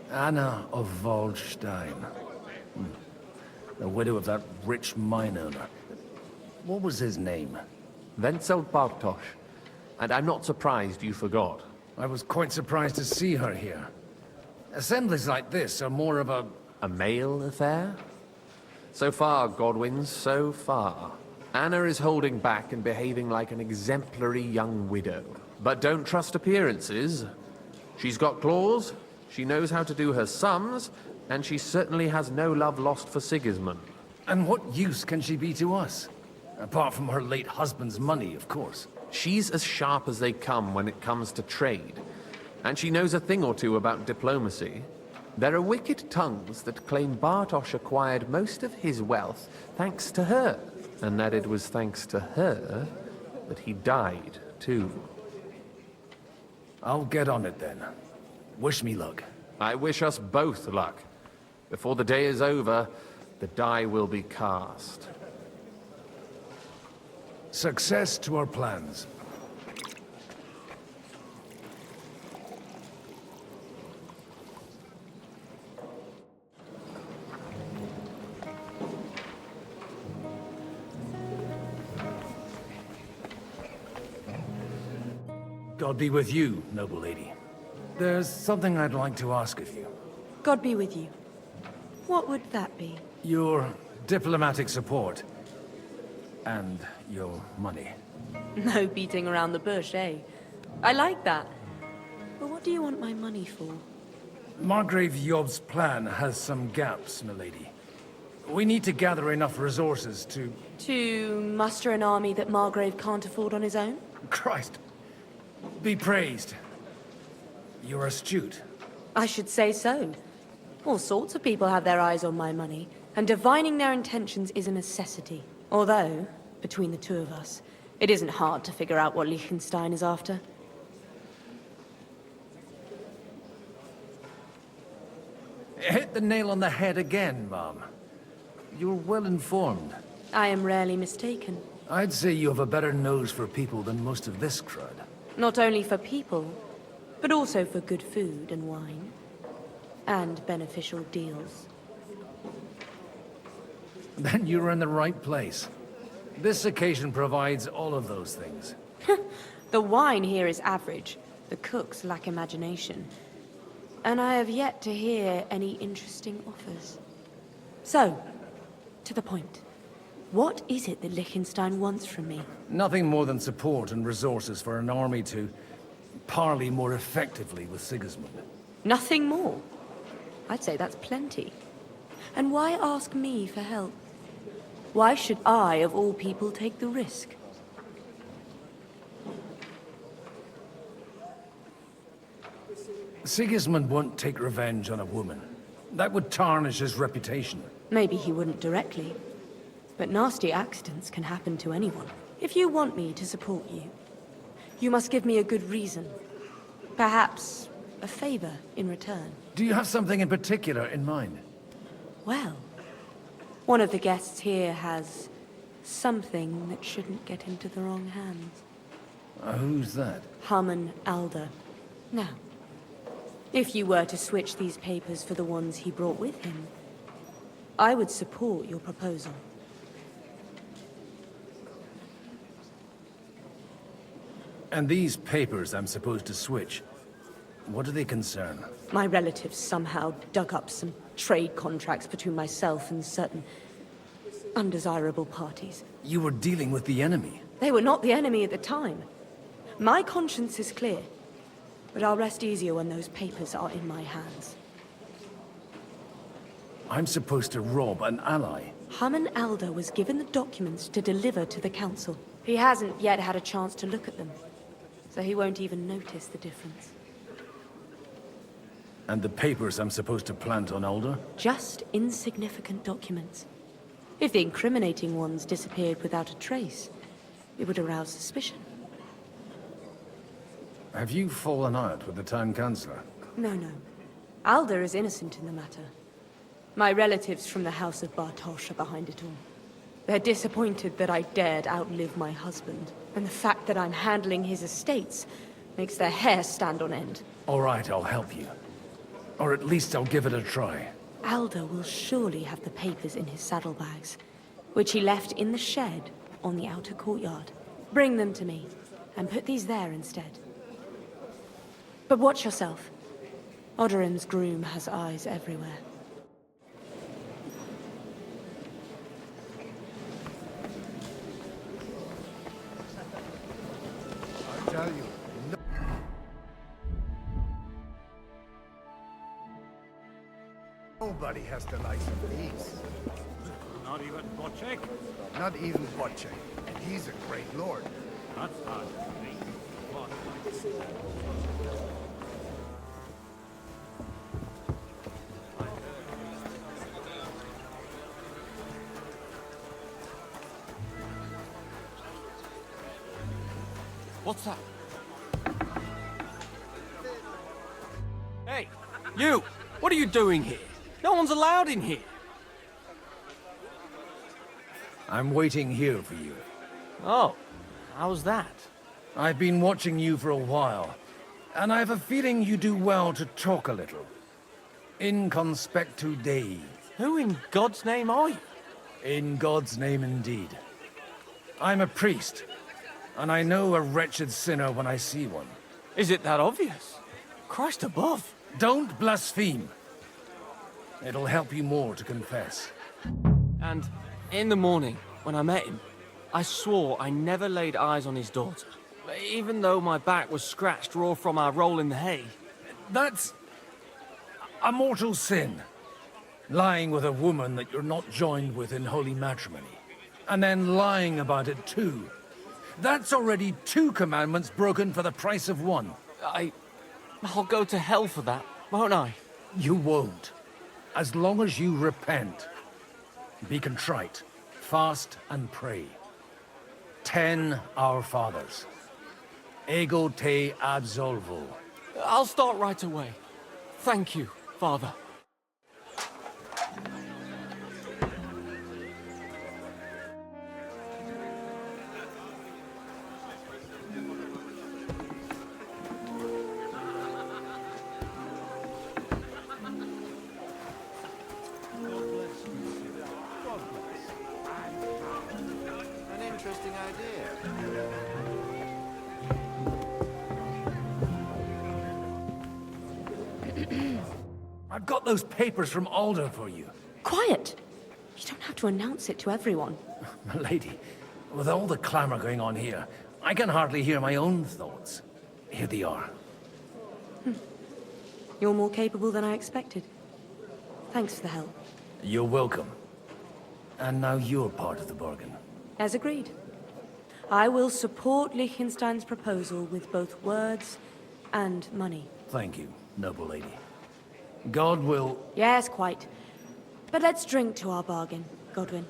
Anna of Waldstein. The widow of that rich mine owner. What was his name? Wenzel Bartosz. And I'm not surprised you forgot. I was quite surprised to see her here. Assemblies like this are more of a... A male affair? So far, Godwin, so far. Anna is holding back and behaving like an exemplary young widow. But don't trust appearances. She's got claws, she knows how to do her sums, and she certainly has no love lost for Sigismund. And what use can she be to us? Apart from her late husband's money, of course. She's as sharp as they come when it comes to trade. And she knows a thing or two about diplomacy. There are wicked tongues that claim Bartosz acquired most of his wealth thanks to her, and that it was thanks to her that he died, too. I'll get on it then. Wish me luck. I wish us both luck. Before the day is over, the die will be cast. Success to our plans. God be with you, noble lady. There's something I'd like to ask of you. God be with you. What would that be? Your diplomatic support. And your money. No beating around the bush, eh? I like that. But what do you want my money for? Margrave Yob's plan has some gaps, milady. We need to gather enough resources to... To muster an army that Margrave can't afford on his own? Christ. Be praised. You're astute. I should say so. All sorts of people have their eyes on my money, and divining their intentions is a necessity. Although, between the two of us, it isn't hard to figure out what Liechtenstein is after. Hit the nail on the head again, Mom. You're well informed. I am rarely mistaken. I'd say you have a better nose for people than most of this crowd. Not only for people, but also for good food and wine. And beneficial deals. Then you're in the right place. This occasion provides all of those things. The wine here is average. The cooks lack imagination. And I have yet to hear any interesting offers. So, to the point. What is it that Liechtenstein wants from me? Nothing more than support and resources for an army to parley more effectively with Sigismund. Nothing more? I'd say that's plenty. And why ask me for help? Why should I, of all people, take the risk? Sigismund won't take revenge on a woman. That would tarnish his reputation. Maybe he wouldn't directly. But nasty accidents can happen to anyone. If you want me to support you, you must give me a good reason. Perhaps a favor in return. Do you have something in particular in mind? Well, one of the guests here has something that shouldn't get into the wrong hands. Who's that? Harman Alder. Now, if you were to switch these papers for the ones he brought with him, I would support your proposal. And these papers I'm supposed to switch, what do they concern? My relatives somehow dug up some trade contracts between myself and certain undesirable parties. You were dealing with the enemy. They were not the enemy at the time. My conscience is clear, but I'll rest easier when those papers are in my hands. I'm supposed to rob an ally. Harman Alder was given the documents to deliver to the council. He hasn't yet had a chance to look at them, so he won't even notice the difference. And the papers I'm supposed to plant on Alder? Just insignificant documents. If the incriminating ones disappeared without a trace, it would arouse suspicion. Have you fallen out with the town councillor? No. Alder is innocent in the matter. My relatives from the House of Bartosz are behind it all. They're disappointed that I dared outlive my husband, and the fact that I'm handling his estates makes their hair stand on end. All right, I'll help you. Or at least I'll give it a try. Alder will surely have the papers in his saddlebags, which he left in the shed on the outer courtyard. Bring them to me, and put these there instead. But watch yourself. Odorim's groom has eyes everywhere. I tell you, nobody has the likes of these. Not even Wojciech? Not even Wojciech, and he's a great lord. That's hard to believe. What? What's that? Hey, you! What are you doing here? No one's allowed in here. I'm waiting here for you. Oh, how's that? I've been watching you for a while, and I have a feeling you do well to talk a little. In conspectu Dei. Who in God's name are you? In God's name indeed. I'm a priest, and I know a wretched sinner when I see one. Is it that obvious? Christ above. Don't blaspheme. It'll help you more to confess. And in the morning, when I met him, I swore I never laid eyes on his daughter. Even though my back was scratched raw from our roll in the hay. That's a mortal sin. Lying with a woman that you're not joined with in holy matrimony. And then lying about it too. That's already 2 commandments broken for the price of 1. I'll go to hell for that, won't I? You won't. As long as you repent. Be contrite, fast and pray. 10 Our Fathers. Ego te absolvo. I'll start right away. Thank you, Father. An interesting idea. I've got those papers from Alder for you. Quiet! You don't have to announce it to everyone. Lady, with all the clamor going on here, I can hardly hear my own thoughts. Here they are. You're more capable than I expected. Thanks for the help. You're welcome. And now you're part of the bargain. As agreed. I will support Liechtenstein's proposal with both words and money. Thank you, noble lady. God will... Yes, quite. But let's drink to our bargain, Godwin.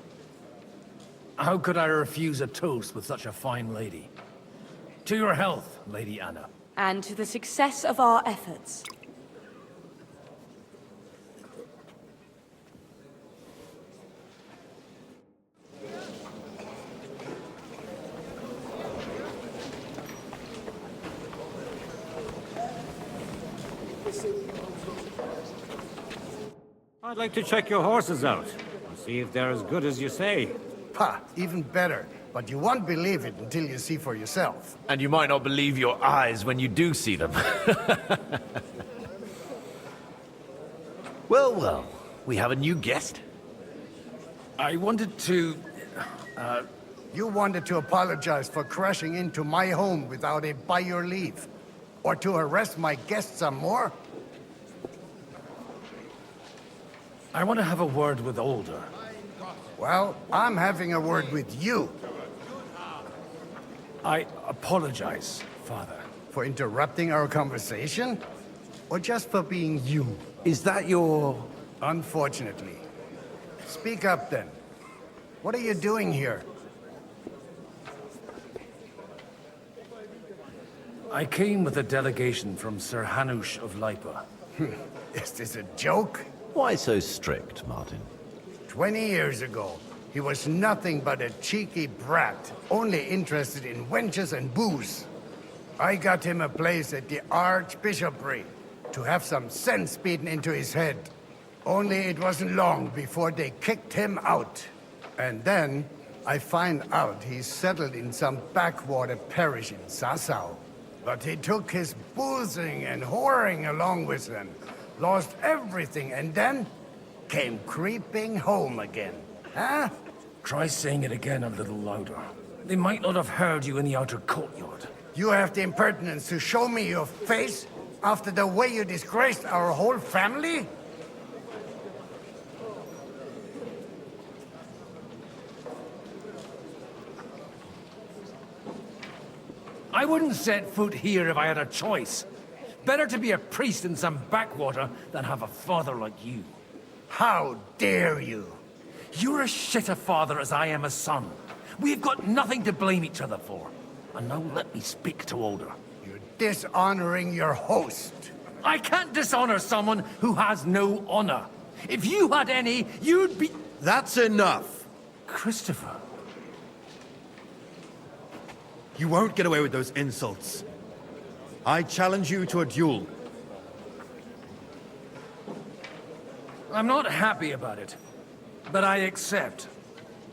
How could I refuse a toast with such a fine lady? To your health, Lady Anna. And to the success of our efforts. I'd like to check your horses out and see if they're as good as you say. Ha, even better. But you won't believe it until you see for yourself. And you might not believe your eyes when you do see them. Well, well, we have a new guest. I wanted to... You wanted to apologize for crashing into my home without it by your leave. Or to harass my guests some more? I want to have a word with Alder. Well, I'm having a word with you. I apologize, Father. For interrupting our conversation? Or just for being you? Is that your... Unfortunately. Speak up then. What are you doing here? I came with a delegation from Sir Hanush of Lipa. Is this a joke? Why so strict, Martin? 20 years ago, he was nothing but a cheeky brat, only interested in wenches and booze. I got him a place at the Archbishopric to have some sense beaten into his head. Only it wasn't long before they kicked him out. And then I find out he's settled in some backwater parish in Sassau. But he took his boozing and whoring along with him, lost everything, and then came creeping home again. Huh? Try saying it again a little louder. They might not have heard you in the outer courtyard. You have the impertinence to show me your face after the way you disgraced our whole family? I wouldn't set foot here if I had a choice. Better to be a priest in some backwater than have a father like you. How dare you? You're as shit a father as I am a son. We've got nothing to blame each other for. And now let me speak to Alder. You're dishonoring your host. I can't dishonor someone who has no honor. If you had any, you'd be... That's enough! Christopher. You won't get away with those insults. I challenge you to a duel. I'm not happy about it, but I accept.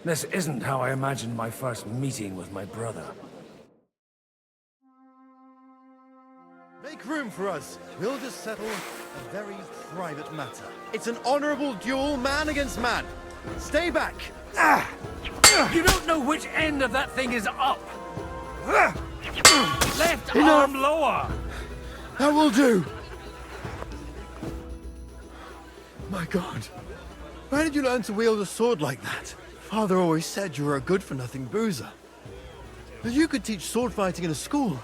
This isn't how I imagined my first meeting with my brother. Make room for us. We'll just settle a very private matter. It's an honorable duel, man against man. Stay back! You don't know which end of that thing is up! Left arm lower! That will do! My God. Where did you learn to wield a sword like that? Father always said you were a good-for-nothing boozer. But you could teach sword fighting in a school.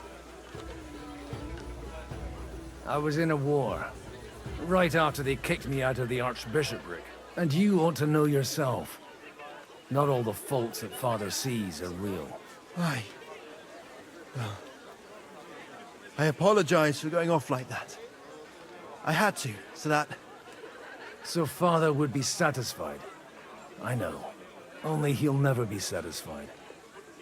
I was in a war. Right after they kicked me out of the archbishopric. And you ought to know yourself. Not all the faults that Father sees are real. Why? Well, I apologize for going off like that. I had to, so that... So Father would be satisfied. I know. Only he'll never be satisfied.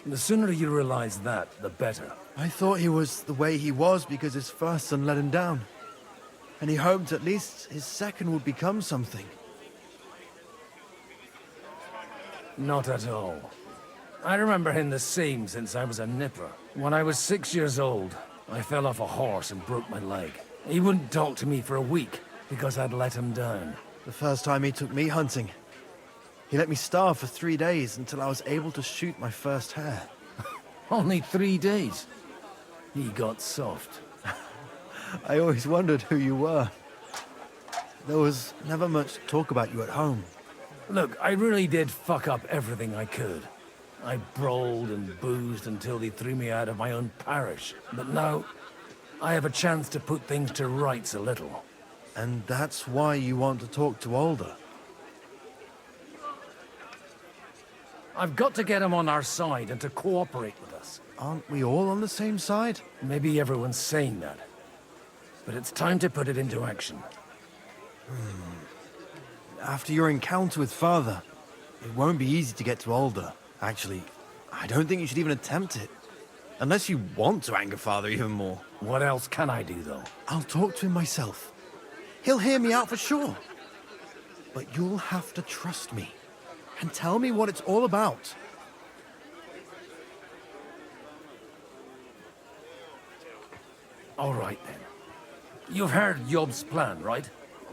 The sooner you realize that, the better. I thought he was the way he was because his first son let him down. And he hoped at least his second would become something. Not at all. I remember him the same since I was a nipper. When I was 6 years old, I fell off a horse and broke my leg. He wouldn't talk to me for a week because I'd let him down. The first time he took me hunting, he let me starve for 3 days until I was able to shoot my first hare. Only 3 days? He got soft. I always wondered who you were. There was never much talk about you at home. Look, I really did fuck up everything I could. I brawled and boozed until they threw me out of my own parish. But now, I have a chance to put things to rights a little. And that's why you want to talk to Alder? I've got to get him on our side and to cooperate with us. Aren't we all on the same side? Maybe everyone's saying that. But it's time to put it into action. After your encounter with Father, it won't be easy to get to Alder. Actually, I don't think you should even attempt it. Unless you want to anger Father even more. What else can I do, though? I'll talk to him myself. He'll hear me out for sure. But you'll have to trust me. And tell me what it's all about. All right, then. You've heard Yob's plan, right?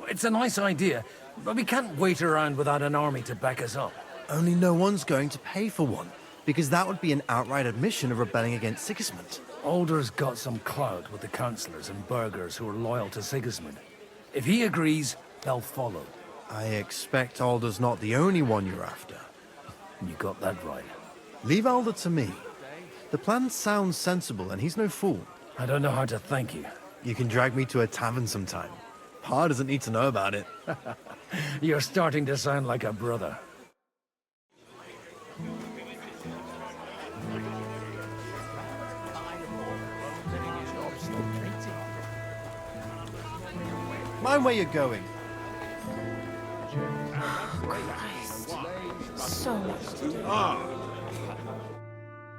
It's a nice idea, but we can't wait around without an army to back us up. Only no one's going to pay for one, because that would be an outright admission of rebelling against Sigismund. Alder's got some clout with the councillors and burghers who are loyal to Sigismund. If he agrees, they'll follow. I expect Alder's not the only one you're after. You got that right. Leave Alder to me. The plan sounds sensible, and he's no fool. I don't know how to thank you. You can drag me to a tavern sometime. Pa doesn't need to know about it. You're starting to sound like a brother. Mind where you're going. Christ. So much to do.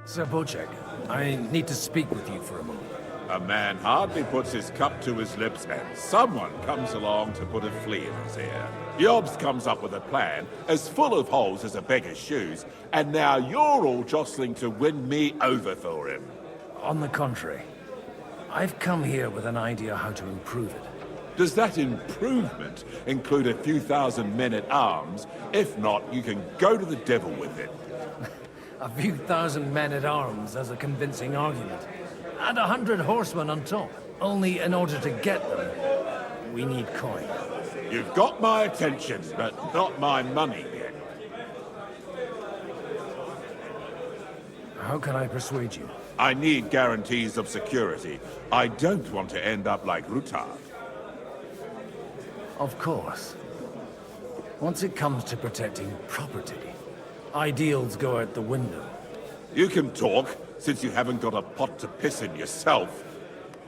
Sir Bocek, I need to speak with you for a moment. A man hardly puts his cup to his lips and someone comes along to put a flea in his ear. Yobs comes up with a plan as full of holes as a beggar's shoes, and now you're all jostling to win me over for him. On the contrary, I've come here with an idea how to improve it. Does that improvement include a few thousand men-at-arms? If not, you can go to the devil with it. A few thousand men-at-arms as a convincing argument. And 100 horsemen on top. Only in order to get them, we need coin. You've got my attention, but not my money yet. How can I persuade you? I need guarantees of security. I don't want to end up like Rutar. Of course. Once it comes to protecting property, ideals go out the window. You can talk, since you haven't got a pot to piss in yourself.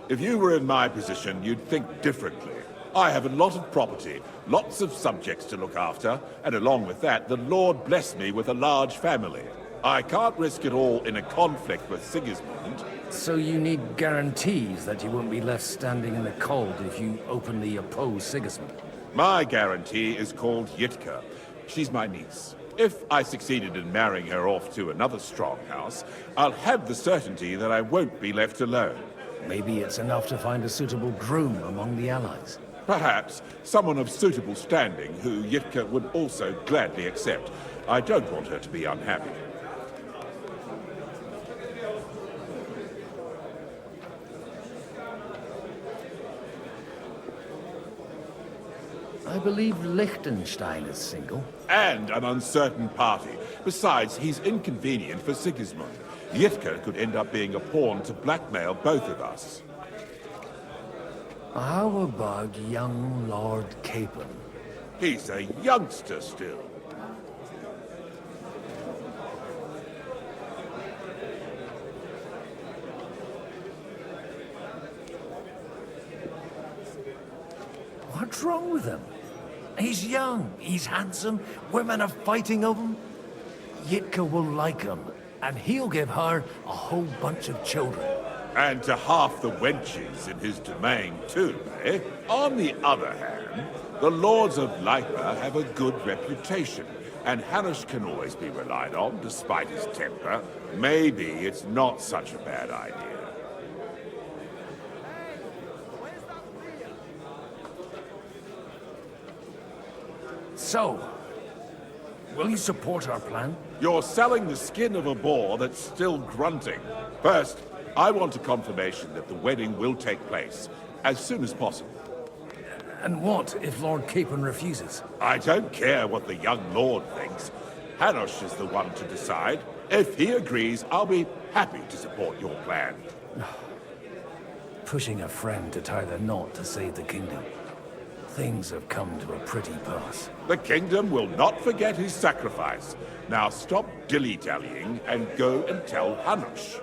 If you were in my position, you'd think differently. I have a lot of property, lots of subjects to look after, and along with that, the Lord blessed me with a large family. I can't risk it all in a conflict with Sigismund. So you need guarantees that you won't be left standing in the cold if you openly oppose Sigismund? My guarantee is called Yitka. She's my niece. If I succeeded in marrying her off to another strong house, I'll have the certainty that I won't be left alone. Maybe it's enough to find a suitable groom among the allies. Perhaps someone of suitable standing who Yitka would also gladly accept. I don't want her to be unhappy. I believe Liechtenstein is single. And an uncertain party. Besides, he's inconvenient for Sigismund. Yitka could end up being a pawn to blackmail both of us. How about young Lord Capon? He's a youngster still. What's wrong with him? He's young, he's handsome, women are fighting over him. Yitka will like him, and he'll give her a whole bunch of children. And to half the wenches in his domain, too, eh? On the other hand, the lords of Leipa have a good reputation, and Hanush can always be relied on, despite his temper. Maybe it's not such a bad idea. So, will you support our plan? You're selling the skin of a boar that's still grunting. First, I want a confirmation that the wedding will take place as soon as possible. And what if Lord Capon refuses? I don't care what the young lord thinks. Hanush is the one to decide. If he agrees, I'll be happy to support your plan. Pushing a friend to tie the knot to save the kingdom. Things have come to a pretty pass. The kingdom will not forget his sacrifice. Now stop dilly-dallying and go and tell Hanush.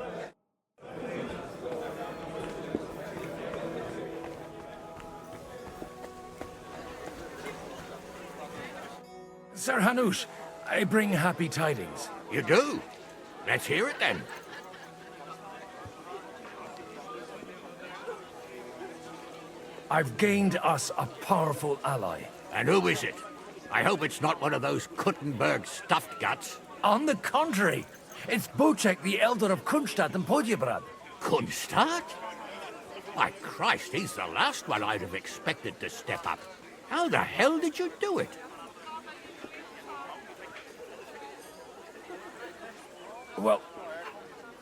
Sir Hanush, I bring happy tidings. You do? Let's hear it then. I've gained us a powerful ally. And who is it? I hope it's not one of those Kuttenberg stuffed guts. On the contrary, it's Bocek, the elder of Kunstadt and Podjebrad. Kunstadt? By Christ, he's the last one I'd have expected to step up. How the hell did you do it? Well,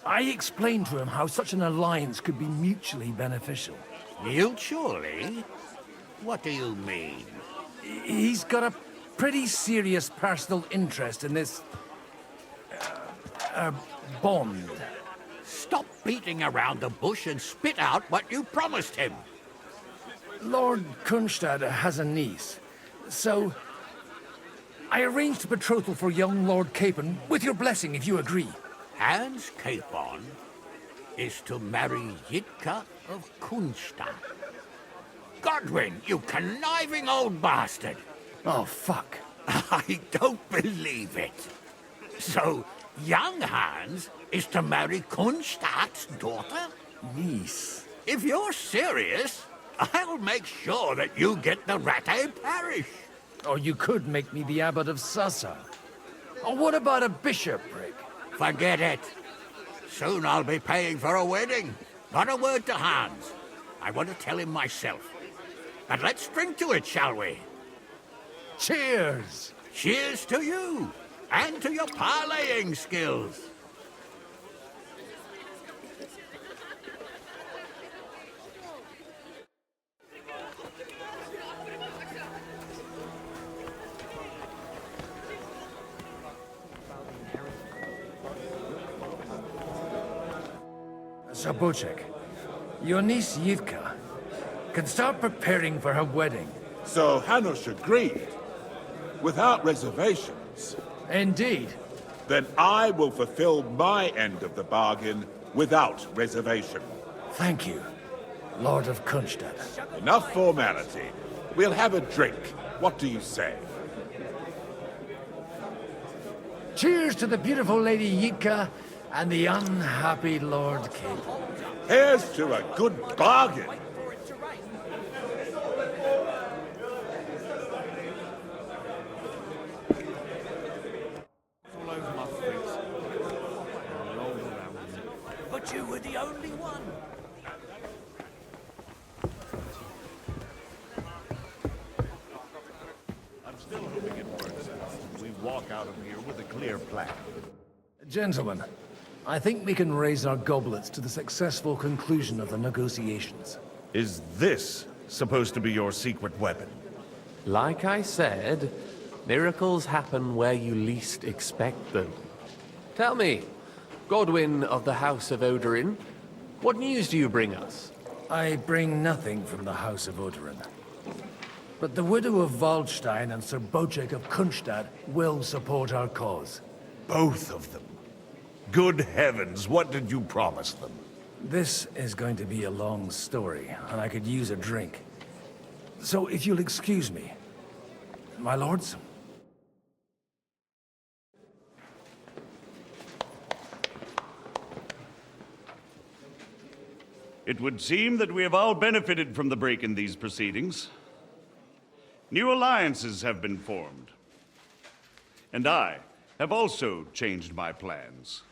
I explained to him how such an alliance could be mutually beneficial. Mutually? What do you mean? He's got a pretty serious personal interest in this... bond. Stop beating around the bush and spit out what you promised him. Lord Kunstad has a niece, so... I arranged a betrothal for young Lord Capon, with your blessing if you agree. Hans Capon is to marry Yitka of Kunstadt. Godwin, you conniving old bastard! Oh, fuck. I don't believe it. So, young Hans is to marry Kunstadt's daughter? Niece. If you're serious, I'll make sure that you get the Rattay parish. Or you could make me the abbot of Sassa. Or what about a bishopric? Forget it. Soon I'll be paying for a wedding. Not a word to Hans. I want to tell him myself. But let's drink to it, shall we? Cheers! Cheers to you, and to your parleying skills. Sir Bocek, your niece Yitka can start preparing for her wedding. So Hanush agreed, without reservations. Indeed. then I will fulfill my end of the bargain without reservation. Thank you, Lord of Kuttenberg. Enough formality. We'll have a drink. What do you say? Cheers to the beautiful Lady Yitka and the unhappy Lord Cable. Here's to a good bargain. But you were the only one. I'm still hoping it works out. We walk out of here with a clear plan. Gentlemen, I think we can raise our goblets to the successful conclusion of the negotiations. Is this supposed to be your secret weapon? Like I said, miracles happen where you least expect them. Tell me, Godwin of the House of Odorin, what news do you bring us? I bring nothing from the House of Odorin. But the widow of Waldstein and Sir Bocek of Kunstadt will support our cause. Both of them? Good heavens, what did you promise them? This is going to be a long story, and I could use a drink. So if you'll excuse me, my lords? It would seem that we have all benefited from the break in these proceedings. New alliances have been formed. And I have also changed my plans.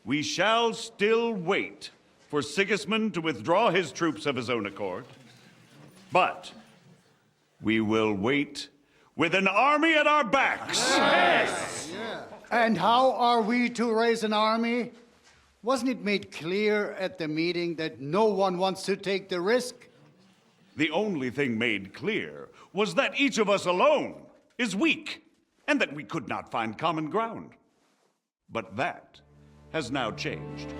We shall still wait for Sigismund to withdraw his troops of his own accord, but we will wait with an army at our backs. Yes. And how are we to raise an army? Wasn't it made clear at the meeting that no one wants to take the risk? The only thing made clear was that each of us alone is weak, and that we could not find common ground. But that has now changed.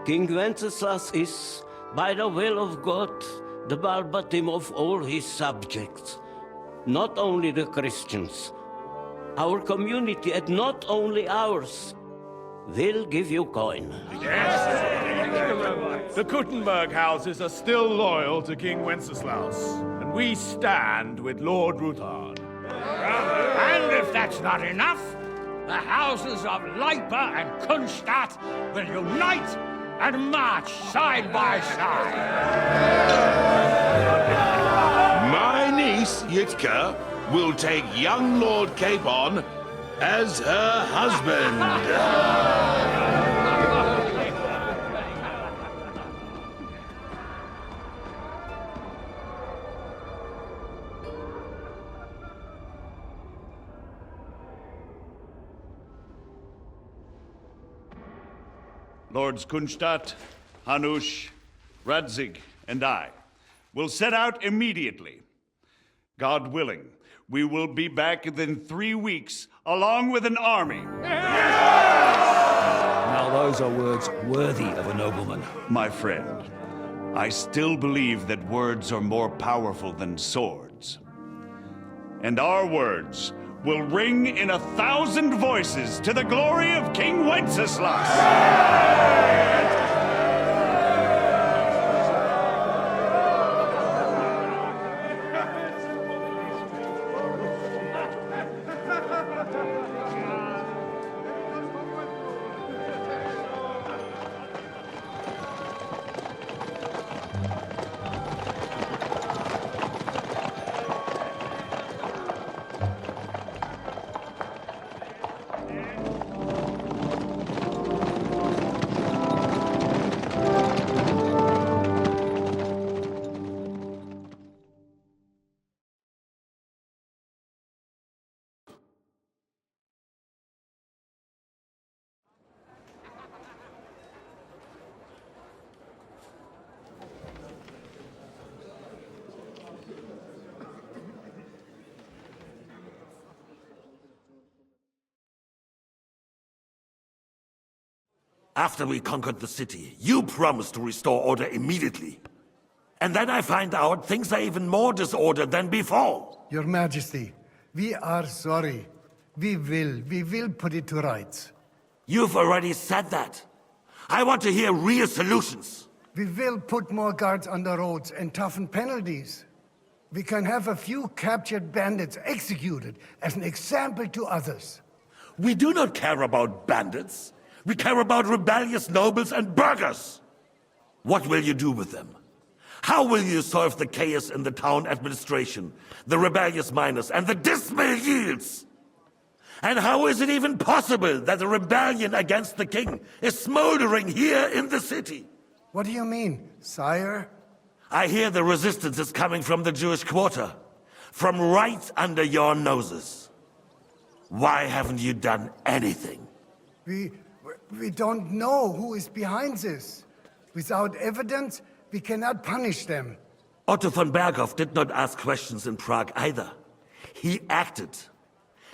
King Wenceslas is, by the will of God, the balbatim of all his subjects. Not only the Christians, our community, and not only ours, will give you coin. Yes! The Kuttenberg houses are still loyal to King Wenceslaus, and we stand with Lord Ruthard. And if that's not enough, the houses of Leipa and Kunstadt will unite and march side by side. My niece, Yitka, will take young Lord Capon as her husband. Lords Kunstadt, Hanush, Radzig, and I will set out immediately. God willing, we will be back within 3 weeks, along with an army. Now those are words worthy of a nobleman. My friend, I still believe that words are more powerful than swords. And our words will ring in 1,000 voices to the glory of King Wenceslas. After we conquered the city, you promised to restore order immediately. And then I find out things are even more disordered than before. Your Majesty, we are sorry. We will put it to rights. You've already said that. I want to hear real solutions. We will put more guards on the roads and toughen penalties. We can have a few captured bandits executed as an example to others. We do not care about bandits. We care about rebellious nobles and burghers. What will you do with them? How will you solve the chaos in the town administration, the rebellious miners, and the dismal yields? And how is it even possible that a rebellion against the king is smoldering here in the city? What do you mean, sire? I hear the resistance is coming from the Jewish quarter, from right under your noses. Why haven't you done anything? We don't know who is behind this. Without evidence, we cannot punish them. Otto von Berghoff did not ask questions in Prague either. He acted.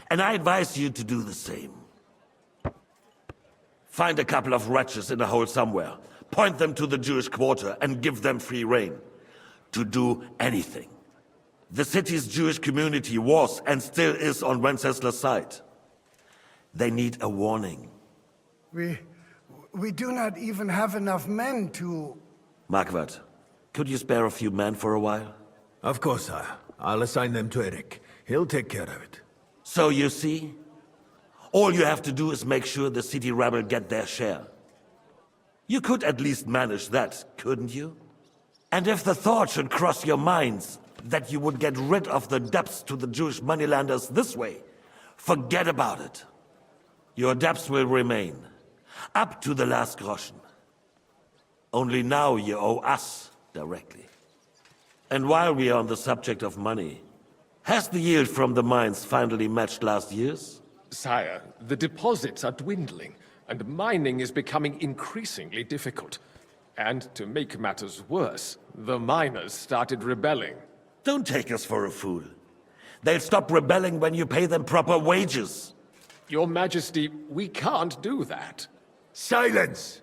And I advise you to do the same. Find a couple of wretches in a hole somewhere, point them to the Jewish quarter, and give them free rein to do anything. The city's Jewish community was and still is on Wenceslas' side. They need a warning. We do not even have enough men to... Marquardt, could you spare a few men for a while? Of course, sire. I'll assign them to Eric. He'll take care of it. So you see, all you have to do is make sure the city rebel get their share. You could at least manage that, couldn't you? And if the thought should cross your minds that you would get rid of the debts to the Jewish moneylenders this way, forget about it. Your debts will remain, up to the last groschen. Only now you owe us directly. And while we are on the subject of money, has the yield from the mines finally matched last year's? Sire, the deposits are dwindling, and mining is becoming increasingly difficult. And to make matters worse, the miners started rebelling. Don't take us for a fool. They'll stop rebelling when you pay them proper wages. Your Majesty, we can't do that. Silence!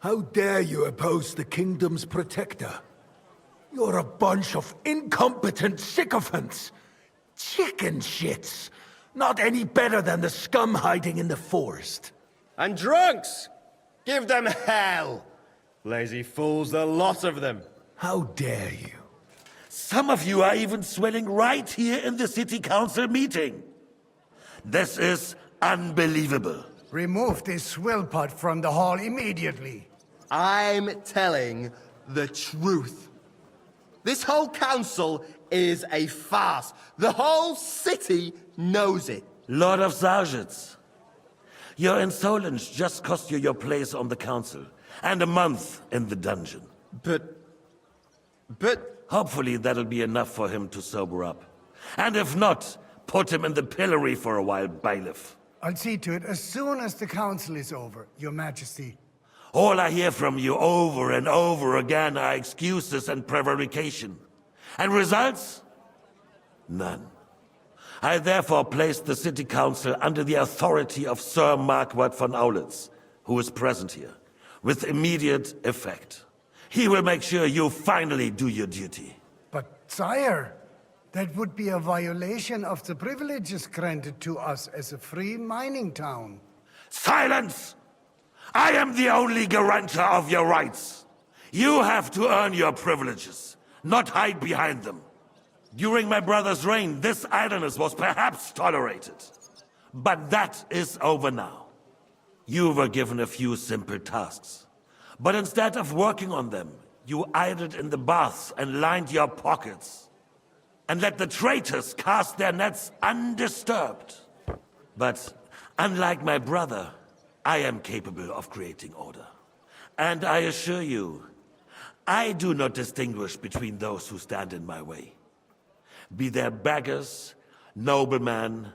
How dare you oppose the kingdom's protector? You're a bunch of incompetent sycophants! Chicken shits! Not any better than the scum hiding in the forest. And drunks! Give them hell! Lazy fools, the lot of them. How dare you? Some of you are even swelling right here in the city council meeting. This is unbelievable. Remove this swill pot from the hall immediately. I'm telling the truth. This whole council is a farce. The whole city knows it. Lord of Sargitz, your insolence just cost you your place on the council, and a month in the dungeon. But... Hopefully that'll be enough for him to sober up. And if not, put him in the pillory for a while, bailiff. I'll see to it as soon as the council is over, Your Majesty. All I hear from you over and over again are excuses and prevarication. And results? None. I therefore place the city council under the authority of Sir Marquardt von Aulitz, who is present here, with immediate effect. He will make sure you finally do your duty. But, sire, that would be a violation of the privileges granted to us as a free mining town. Silence! I am the only guarantor of your rights. You have to earn your privileges, not hide behind them. During my brother's reign, this idleness was perhaps tolerated. But that is over now. You were given a few simple tasks. But instead of working on them, you idled in the baths and lined your pockets. And let the traitors cast their nets undisturbed. But unlike my brother, I am capable of creating order. And I assure you, I do not distinguish between those who stand in my way. Be they beggars, noblemen,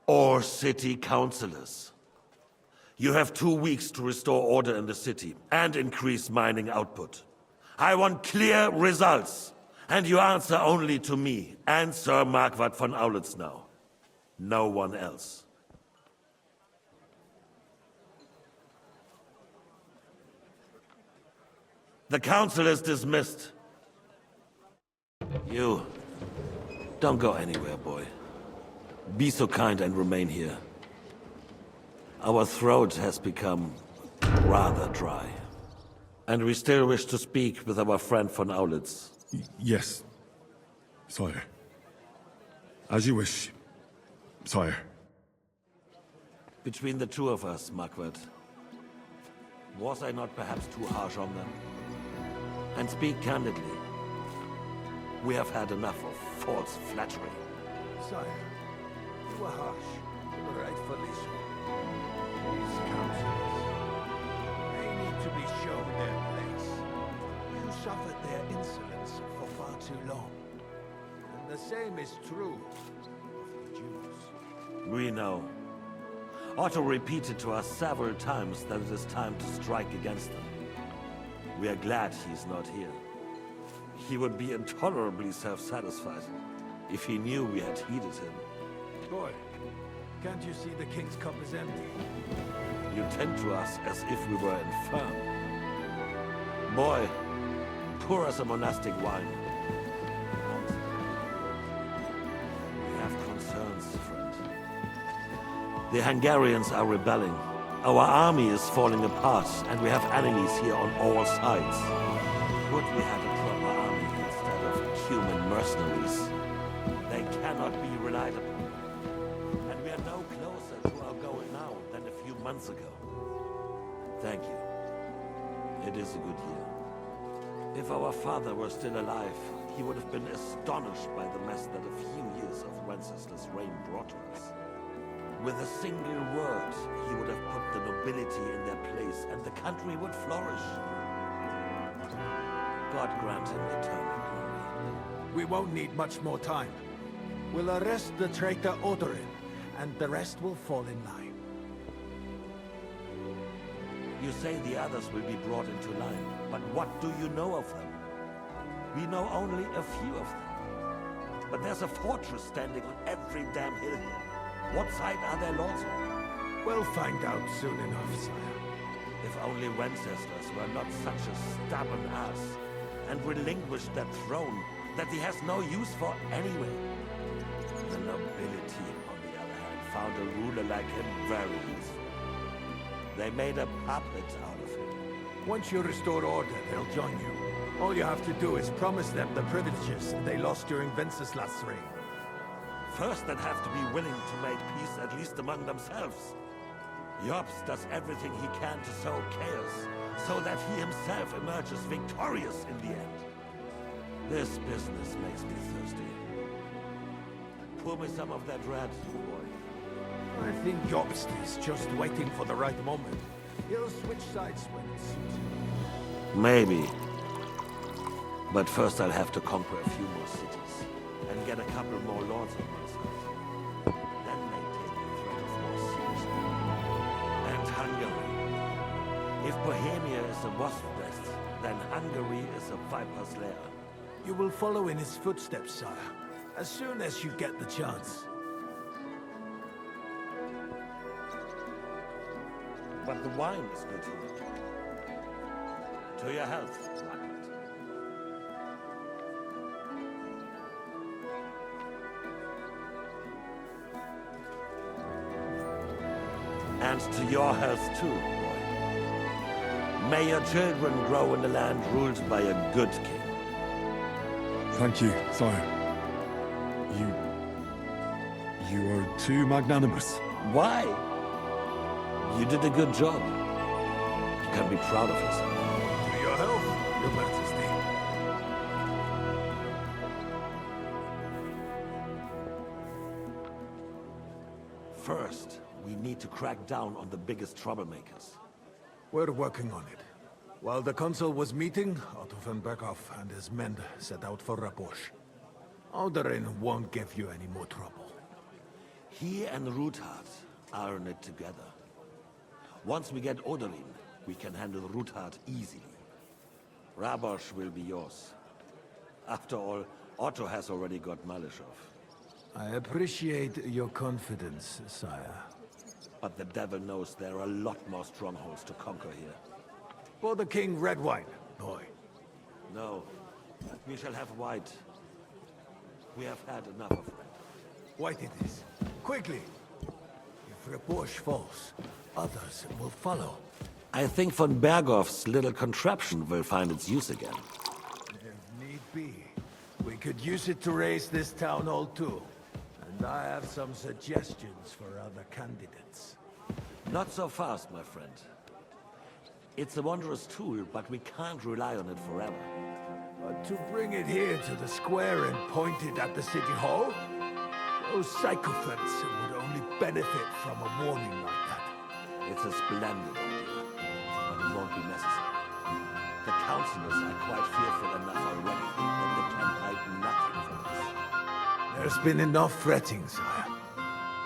or city councillors. You have 2 weeks to restore order in the city and increase mining output. I want clear results, and you answer only to me and Sir Marquardt von Aulitz now. No one else. The council is dismissed. You... don't go anywhere, boy. Be so kind and remain here. Our throat has become rather dry. And we still wish to speak with our friend von Aulitz. Yes, sire. As you wish, sire. Between the two of us, Marquardt, was I not perhaps too harsh on them? And speak candidly, we have had enough of false flattery. Sire, you were harsh, rightfully so. These councillors, they need to be shown their place. You suffered their insolence for far too long. And the same is true of the Jews. We know. Otto repeated to us several times that it is time to strike against them. We are glad he's not here. He would be intolerably self-satisfied if he knew we had heeded him. Boy, can't you see the king's cup is empty? You tend to us as if we were infirm. Boy, pour us a monastic wine. We have concerns, friend. The Hungarians are rebelling. Our army is falling apart, and we have enemies here on all sides. Would we had a proper army instead of human mercenaries? They cannot be relied upon. And we are no closer to our goal now than a few months ago. Thank you. It is a good year. If our father were still alive, he would have been astonished by the mess that a few years of Wenceslas' reign brought to us. With a single word, he would have put the nobility in their place, and the country would flourish. God grant him eternal glory. We won't need much more time. We'll arrest the traitor Odorin, and the rest will fall in line. You say the others will be brought into line, but what do you know of them? We know only a few of them. But there's a fortress standing on every damn hill here. What side are their lords on? We'll find out soon enough, sire. If only Wenceslas were not such a stubborn ass, and relinquished that throne that he has no use for anyway. The nobility, on the other hand, found a ruler like him very useful. They made a puppet out of him. Once you restore order, they'll join you. All you have to do is promise them the privileges they lost during Wenceslas' reign. First, they'd have to be willing to make peace, at least among themselves. Jobs does everything he can to sow chaos, so that he himself emerges victorious in the end. This business makes me thirsty. Pour me some of that red, boy. I think Jobst is just waiting for the right moment. He'll switch sides when it suits him. Maybe. But first I'll have to conquer a few more cities, and get a couple more lords on my side. Then they take the threat of war seriously. And Hungary. If Bohemia is a wasp nest, then Hungary is a viper's lair. You will follow in his footsteps, sire, as soon as you get the chance. But the wine is good here. To your health, Margaret. And to your health too, boy. May your children grow in a land ruled by a good king. Thank you, sire. You are too magnanimous. Why? You did a good job. You can be proud of yourself. To your health, Your Majesty. First, we need to crack down on the biggest troublemakers. We're working on it. While the consul was meeting, Otto von Berghoff and his men set out for Rabosch. Odorin won't give you any more trouble. He and Ruthard are in it together. Once we get Odorin, we can handle Ruthard easily. Rabosch will be yours. After all, Otto has already got Malishov. I appreciate your confidence, sire. But the devil knows there are a lot more strongholds to conquer here. For the king, red wine, boy. No, we shall have white. We have had enough of it. White it is. Quickly! If Reborsch falls, others will follow. I think von Berghoff's little contraption will find its use again. If need be, we could use it to raise this town hall too. And I have some suggestions for other candidates. Not so fast, my friend. It's a wondrous tool, but we can't rely on it forever. But to bring it here to the square and point it at the city hall? Those sycophants would only benefit from a warning like that. It's a splendid idea, but it won't be necessary. The councillors are quite fearful enough already that they can hide nothing from us. There's been enough fretting, sire.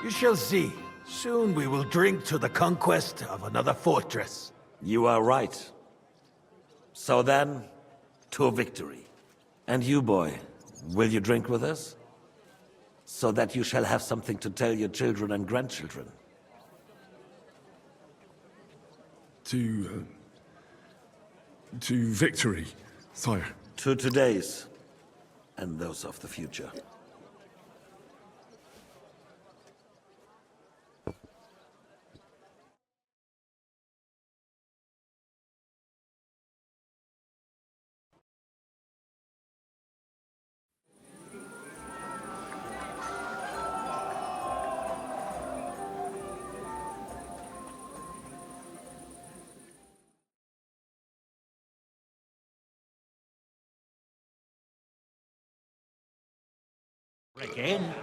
You shall see. Soon we will drink to the conquest of another fortress. You are right. So then, to victory. And you, boy, will you drink with us? So that you shall have something to tell your children and grandchildren. To victory, sire. To today's, and those of the future. Again?